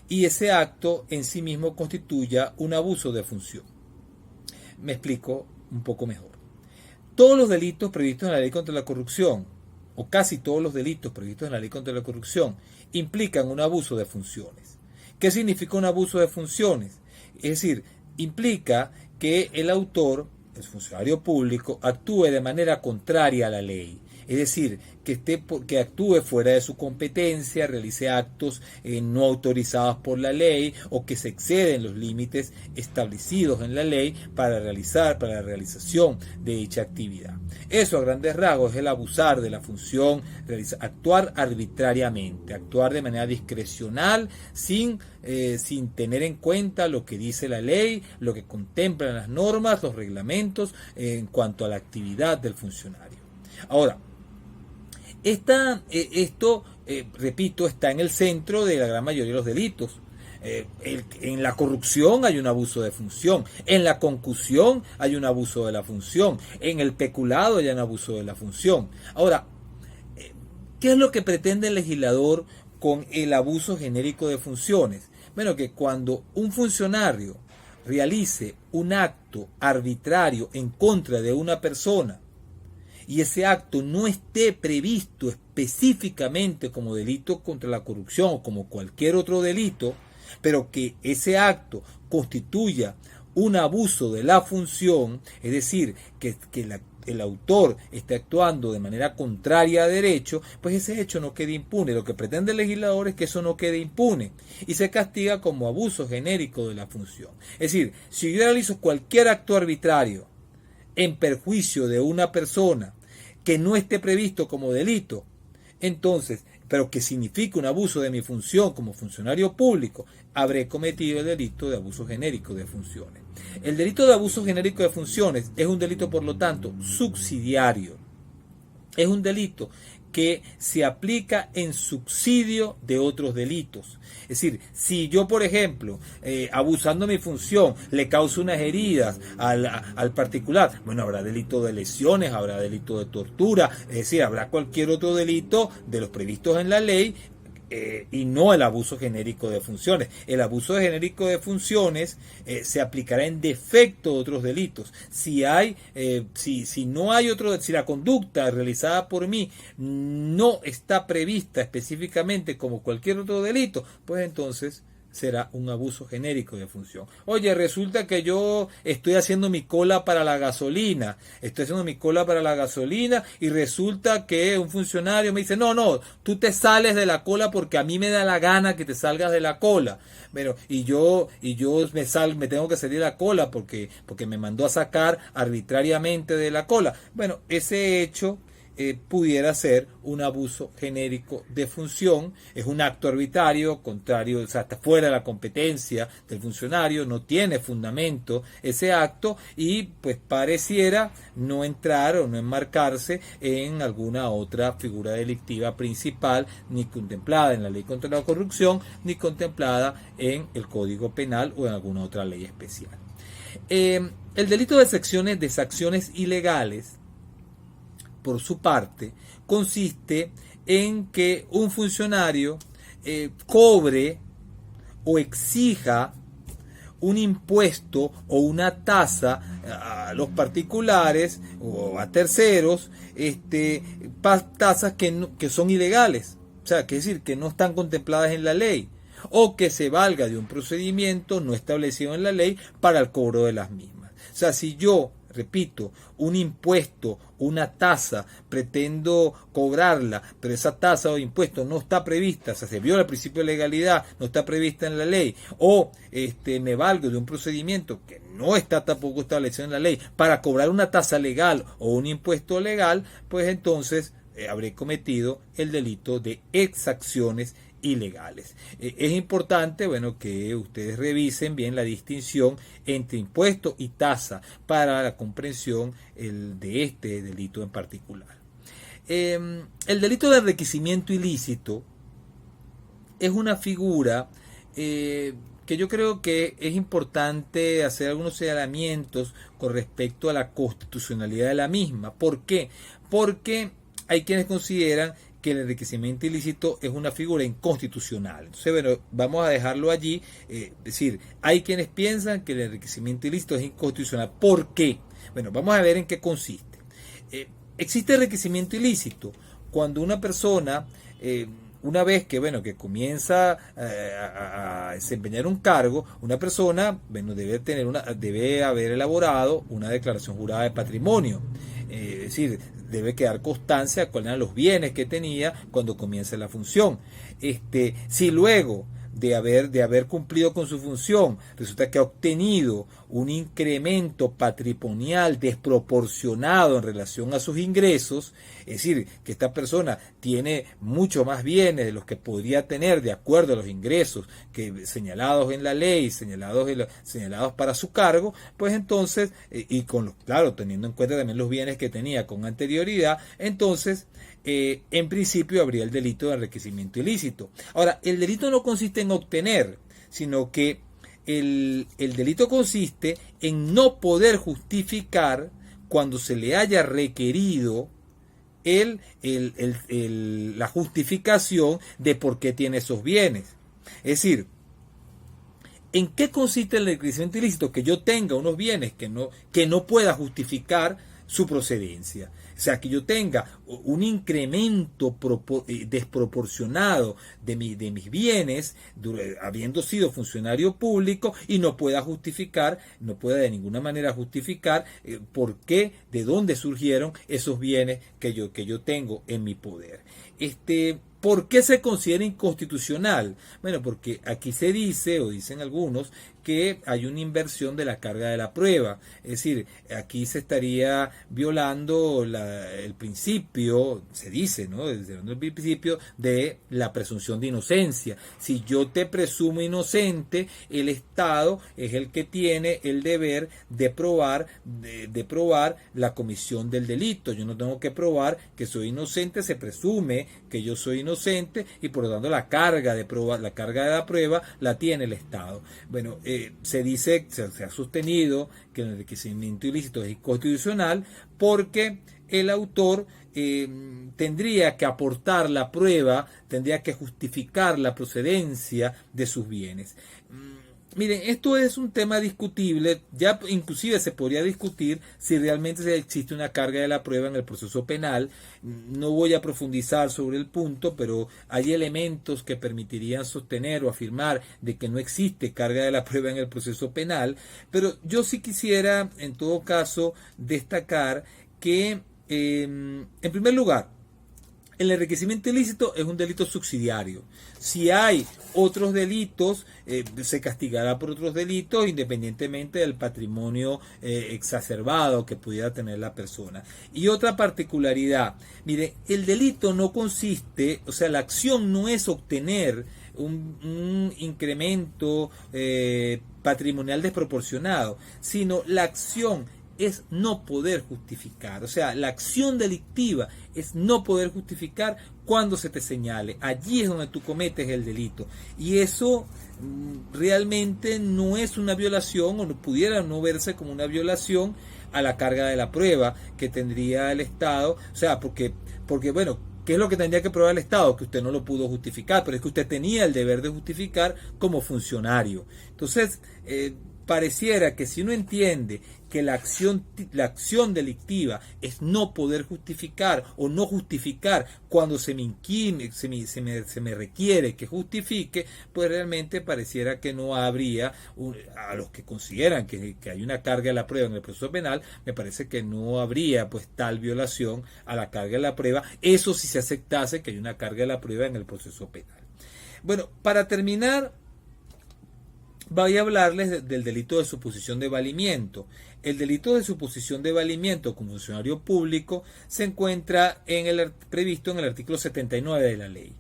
y ese acto en sí mismo constituya un abuso de función. Me explico un poco mejor. Todos los delitos previstos en la ley contra la corrupción, o casi todos los delitos previstos en la ley contra la corrupción, implican un abuso de funciones. ¿Qué significa un abuso de funciones? Es decir, implica que el autor, el funcionario público, actúe de manera contraria a la ley. Es decir, que actúe fuera de su competencia, realice actos no autorizados por la ley o que se exceden los límites establecidos en la ley para la realización de dicha actividad. Eso a grandes rasgos es el abusar de la función, actuar arbitrariamente, actuar de manera discrecional sin tener en cuenta lo que dice la ley, lo que contemplan las normas, los reglamentos en cuanto a la actividad del funcionario. Ahora, repito, está en el centro de la gran mayoría de los delitos. En la corrupción hay un abuso de función, en la concusión hay un abuso de la función, en el peculado hay un abuso de la función. Ahora, ¿qué es lo que pretende el legislador con el abuso genérico de funciones? Bueno, que cuando un funcionario realice un acto arbitrario en contra de una persona, y ese acto no esté previsto específicamente como delito contra la corrupción o como cualquier otro delito, pero que ese acto constituya un abuso de la función, es decir, que el autor esté actuando de manera contraria a derecho, pues ese hecho no quede impune. Lo que pretende el legislador es que eso no quede impune y se castiga como abuso genérico de la función. Es decir, si yo realizo cualquier acto arbitrario en perjuicio de una persona que no esté previsto como delito, entonces, pero que signifique un abuso de mi función como funcionario público, habré cometido el delito de abuso genérico de funciones. El delito de abuso genérico de funciones es un delito, por lo tanto, subsidiario. Es un delito que se aplica en subsidio de otros delitos. Es decir, si yo, por ejemplo, abusando de mi función, le causo unas heridas al particular, bueno, habrá delito de lesiones, habrá delito de tortura, es decir, habrá cualquier otro delito de los previstos en la ley, y no el abuso genérico de funciones. El abuso genérico de funciones se aplicará en defecto de otros delitos. Si no hay otro, si la conducta realizada por mí no está prevista específicamente como cualquier otro delito, pues entonces será un abuso genérico de función. Oye, resulta que yo estoy haciendo mi cola para la gasolina, y resulta que un funcionario me dice, no, tú te sales de la cola porque a mí me da la gana que te salgas de la cola. Bueno, y yo me tengo que salir de la cola porque me mandó a sacar arbitrariamente de la cola. Bueno, ese hecho pudiera ser un abuso genérico de función, es un acto arbitrario, contrario, o sea, está fuera de la competencia del funcionario, no tiene fundamento ese acto y pues pareciera no entrar o no enmarcarse en alguna otra figura delictiva principal, ni contemplada en la ley contra la corrupción, ni contemplada en el Código Penal o en alguna otra ley especial. El delito de acciones ilegales, por su parte, consiste en que un funcionario cobre o exija un impuesto o una tasa a los particulares o a terceros, tasas que son ilegales, o sea, que es decir, que no están contempladas en la ley, o que se valga de un procedimiento no establecido en la ley para el cobro de las mismas. O sea, si yo, repito, un impuesto, una tasa, pretendo cobrarla, pero esa tasa o impuesto no está prevista, o sea, se viola el principio de legalidad, no está prevista en la ley, o me valgo de un procedimiento que no está tampoco establecido en la ley para cobrar una tasa legal o un impuesto legal, pues entonces habré cometido el delito de exacciones ilegales. Es importante, bueno, que ustedes revisen bien la distinción entre impuesto y tasa para la comprensión de este delito en particular. El delito de enriquecimiento ilícito es una figura que yo creo que es importante hacer algunos señalamientos con respecto a la constitucionalidad de la misma. ¿Por qué? Porque hay quienes consideran que el enriquecimiento ilícito es una figura inconstitucional. Entonces, bueno, vamos a dejarlo allí. Es decir, hay quienes piensan que el enriquecimiento ilícito es inconstitucional. ¿Por qué? Bueno, vamos a ver en qué consiste. Existe enriquecimiento ilícito cuando una persona, una vez que, bueno, que comienza a desempeñar un cargo, una persona, bueno, debe haber elaborado una declaración jurada de patrimonio. Es decir, debe quedar constancia de cuáles eran los bienes que tenía cuando comienza la función. Si luego de haber cumplido con su función resulta que ha obtenido un incremento patrimonial desproporcionado en relación a sus ingresos, es decir, que esta persona tiene mucho más bienes de los que podría tener de acuerdo a los ingresos que señalados en la ley, señalados para su cargo, pues entonces, claro, teniendo en cuenta también los bienes que tenía con anterioridad, entonces en principio habría el delito de enriquecimiento ilícito. Ahora, el delito no consiste en obtener, sino que el delito consiste en no poder justificar cuando se le haya requerido la justificación de por qué tiene esos bienes. Es decir, ¿en qué consiste el enriquecimiento ilícito? Que yo tenga unos bienes que no pueda justificar su procedencia. O sea, que yo tenga un incremento desproporcionado de mis bienes, habiendo sido funcionario público, y no pueda de ninguna manera justificar por qué, de dónde surgieron esos bienes que yo tengo en mi poder. ¿Por qué se considera inconstitucional? Bueno, porque aquí se dice, o dicen algunos, que hay una inversión de la carga de la prueba. Es decir, aquí se estaría violando el principio, se dice, ¿no? Desde el principio de la presunción de inocencia. Si yo te presumo inocente, el Estado es el que tiene el deber de probar la comisión del delito. Yo no tengo que probar que soy inocente, se presume que yo soy inocente y por lo tanto la carga de la prueba la tiene el Estado. Bueno, se dice, se ha sostenido que el enriquecimiento ilícito es inconstitucional porque el autor tendría que aportar la prueba, tendría que justificar la procedencia de sus bienes. Miren, esto es un tema discutible, ya inclusive se podría discutir si realmente existe una carga de la prueba en el proceso penal. No voy a profundizar sobre el punto, pero hay elementos que permitirían sostener o afirmar de que no existe carga de la prueba en el proceso penal, pero yo sí quisiera, en todo caso, destacar que, en primer lugar, el enriquecimiento ilícito es un delito subsidiario. Si hay otros delitos, se castigará por otros delitos independientemente del patrimonio exacerbado que pudiera tener la persona. Y otra particularidad, mire, el delito no consiste, o sea, la acción no es obtener un incremento patrimonial desproporcionado, sino la acción es no poder justificar, o sea, la acción delictiva es no poder justificar cuando se te señale. Allí es donde tú cometes el delito y eso realmente no es una violación o no pudiera no verse como una violación a la carga de la prueba que tendría el Estado, o sea, porque bueno, ¿qué es lo que tendría que probar el Estado? Que usted no lo pudo justificar, pero es que usted tenía el deber de justificar como funcionario. Entonces, pareciera que si uno entiende que la acción delictiva es no poder justificar o no justificar cuando se me requiere que justifique, pues realmente pareciera que no habría, a los que consideran que hay una carga de la prueba en el proceso penal, me parece que no habría pues tal violación a la carga de la prueba, eso si se aceptase que hay una carga de la prueba en el proceso penal. Bueno, para terminar, voy a hablarles del delito de suposición de valimiento. El delito de suposición de valimiento como funcionario público se encuentra previsto en el artículo 79 de la ley.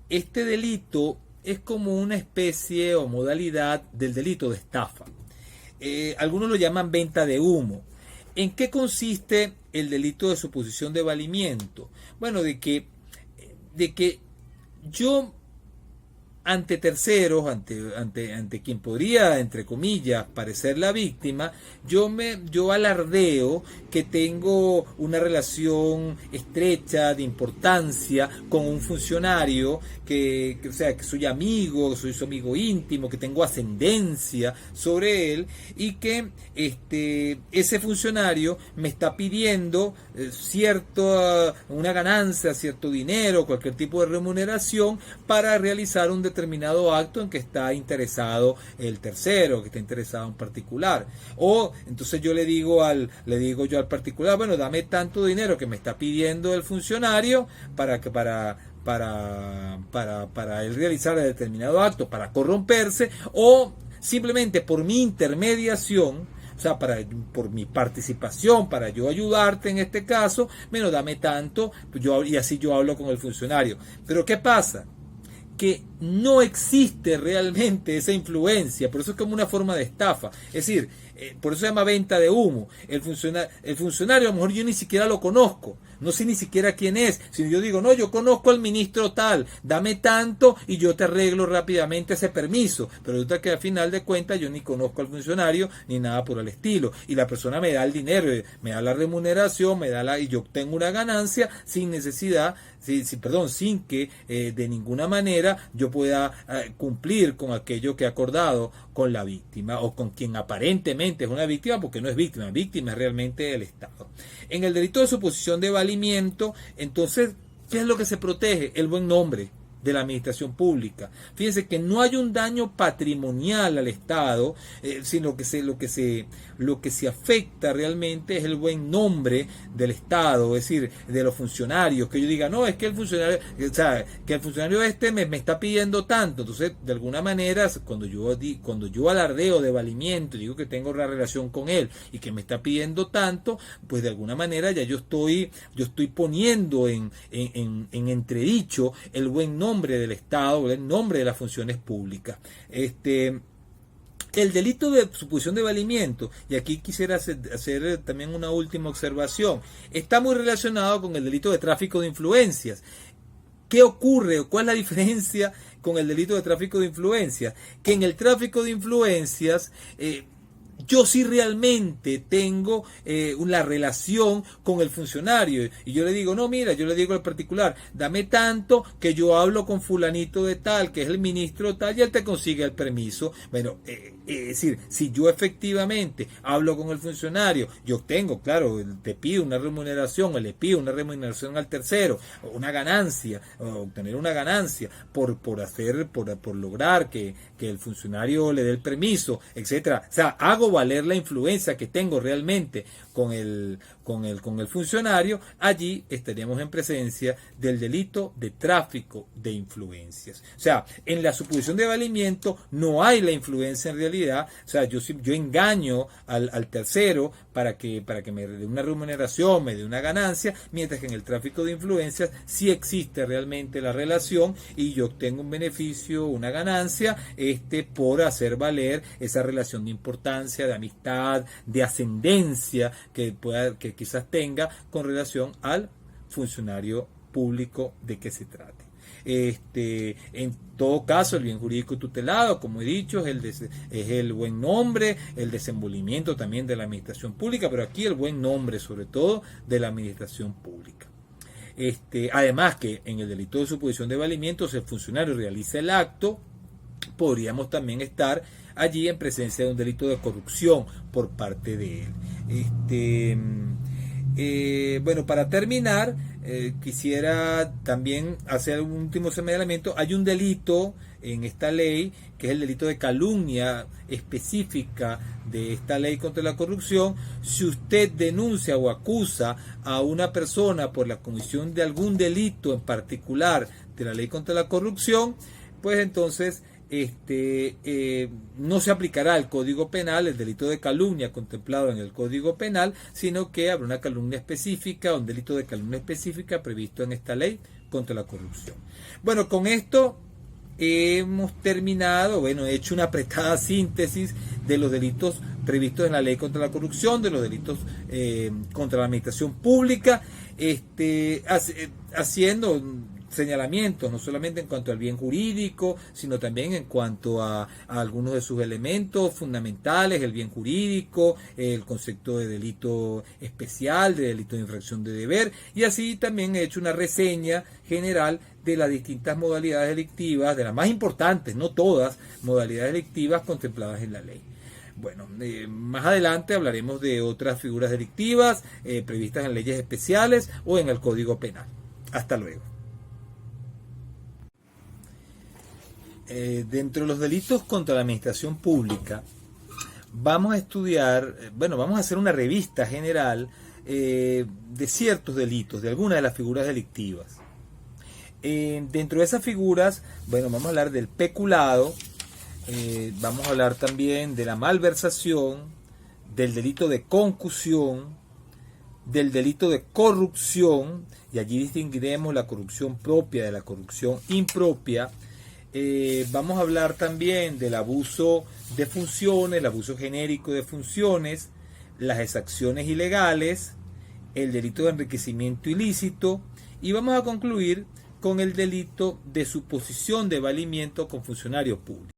Este delito es como una especie o modalidad del delito de estafa. Algunos lo llaman venta de humo. ¿En qué consiste el delito de suposición de valimiento? Bueno, de que yo ante terceros, ante quien podría, entre comillas, parecer la víctima, yo alardeo que tengo una relación estrecha, de importancia, con un funcionario que soy amigo, soy su amigo íntimo, que tengo ascendencia sobre él, y que ese funcionario me está pidiendo una ganancia, cierto dinero, cualquier tipo de remuneración para realizar un determinado acto en que está interesado el tercero, que está interesado en particular. O entonces yo le digo yo al particular, bueno, dame tanto dinero que me está pidiendo el funcionario para él realizar determinado acto, para corromperse, o simplemente por mi intermediación, o sea, por mi participación, para yo ayudarte en este caso, bueno, dame tanto, y así yo hablo con el funcionario. Pero ¿qué pasa? Que no existe realmente esa influencia, por eso es como una forma de estafa, es decir, por eso se llama venta de humo. El funcionario a lo mejor yo ni siquiera lo conozco, no sé ni siquiera quién es, sino yo digo, no, yo conozco al ministro tal, dame tanto y yo te arreglo rápidamente ese permiso, pero resulta que al final de cuentas yo ni conozco al funcionario ni nada por el estilo, y la persona me da el dinero, me da la remuneración, y yo obtengo una ganancia sin necesidad, sin que de ninguna manera yo pueda cumplir con aquello que he acordado con la víctima o con quien aparentemente es una víctima, porque no es víctima es realmente el Estado. En el delito de suposición de valimiento, entonces, ¿qué es lo que se protege? El buen nombre. de la administración pública. Fíjense que no hay un daño patrimonial al Estado, sino que lo que se afecta realmente es el buen nombre del Estado, es decir, de los funcionarios, que yo diga, no, es que el funcionario, o sea, que el funcionario me está pidiendo tanto. Entonces, de alguna manera, cuando yo alardeo de valimiento, digo que tengo una relación con él y que me está pidiendo tanto, pues de alguna manera ya yo estoy poniendo en entredicho el buen nombre del Estado, el nombre de las funciones públicas. El delito de suposición de valimiento, y aquí quisiera hacer también una última observación, está muy relacionado con el delito de tráfico de influencias. ¿Qué ocurre o cuál es la diferencia con el delito de tráfico de influencias? Que en el tráfico de influencias yo sí realmente tengo una relación con el funcionario y yo le digo, no, mira, yo le digo al particular, dame tanto que yo hablo con fulanito de tal, que es el ministro tal, y él te consigue el permiso. Bueno, es decir, si yo efectivamente hablo con el funcionario, yo tengo, claro, te pido una remuneración, o le pido una remuneración al tercero, una ganancia, obtener una ganancia por lograr que el funcionario le dé el permiso, etcétera. O sea, hago valer la influencia que tengo realmente con el funcionario, allí estaríamos en presencia del delito de tráfico de influencias. O sea, en la suposición de valimiento no hay la influencia en realidad. O sea, yo engaño al tercero para que me dé una remuneración, me dé una ganancia, mientras que en el tráfico de influencias sí existe realmente la relación y yo obtengo un beneficio, una ganancia, por hacer valer esa relación de importancia, de amistad, de ascendencia que quizás tenga con relación al funcionario público de que se trate. En todo caso, el bien jurídico tutelado, como he dicho, es el buen nombre, el desenvolvimiento también de la administración pública, pero aquí el buen nombre sobre todo de la administración pública. Además que en el delito de suposición de valimiento, si el funcionario realiza el acto, podríamos también estar allí en presencia de un delito de corrupción por parte de él. Bueno, para terminar, quisiera también hacer un último señalamiento. Hay un delito en esta ley, que es el delito de calumnia específica de esta ley contra la corrupción. Si usted denuncia o acusa a una persona por la comisión de algún delito en particular de la ley contra la corrupción, pues entonces no se aplicará el Código Penal, el delito de calumnia contemplado en el Código Penal, sino que habrá una calumnia específica, un delito de calumnia específica previsto en esta ley contra la corrupción. Bueno, con esto hemos terminado, he hecho una apretada síntesis de los delitos previstos en la ley contra la corrupción, de los delitos contra la administración pública, haciendo señalamientos, no solamente en cuanto al bien jurídico, sino también en cuanto a algunos de sus elementos fundamentales, el bien jurídico, el concepto de delito especial, de delito de infracción de deber, y así también he hecho una reseña general de las distintas modalidades delictivas, de las más importantes, no todas, modalidades delictivas contempladas en la ley. Bueno, más adelante hablaremos de otras figuras delictivas previstas en leyes especiales o en el Código Penal. Hasta luego. Dentro de los delitos contra la administración pública, vamos a estudiar, vamos a hacer una revista general de ciertos delitos, de algunas de las figuras delictivas. Dentro de esas figuras, vamos a hablar del peculado, vamos a hablar también de la malversación, del delito de concusión, del delito de corrupción, y allí distinguiremos la corrupción propia de la corrupción impropia. Vamos a hablar también del abuso de funciones, el abuso genérico de funciones, las exacciones ilegales, el delito de enriquecimiento ilícito, y vamos a concluir con el delito de suposición de valimiento con funcionario público.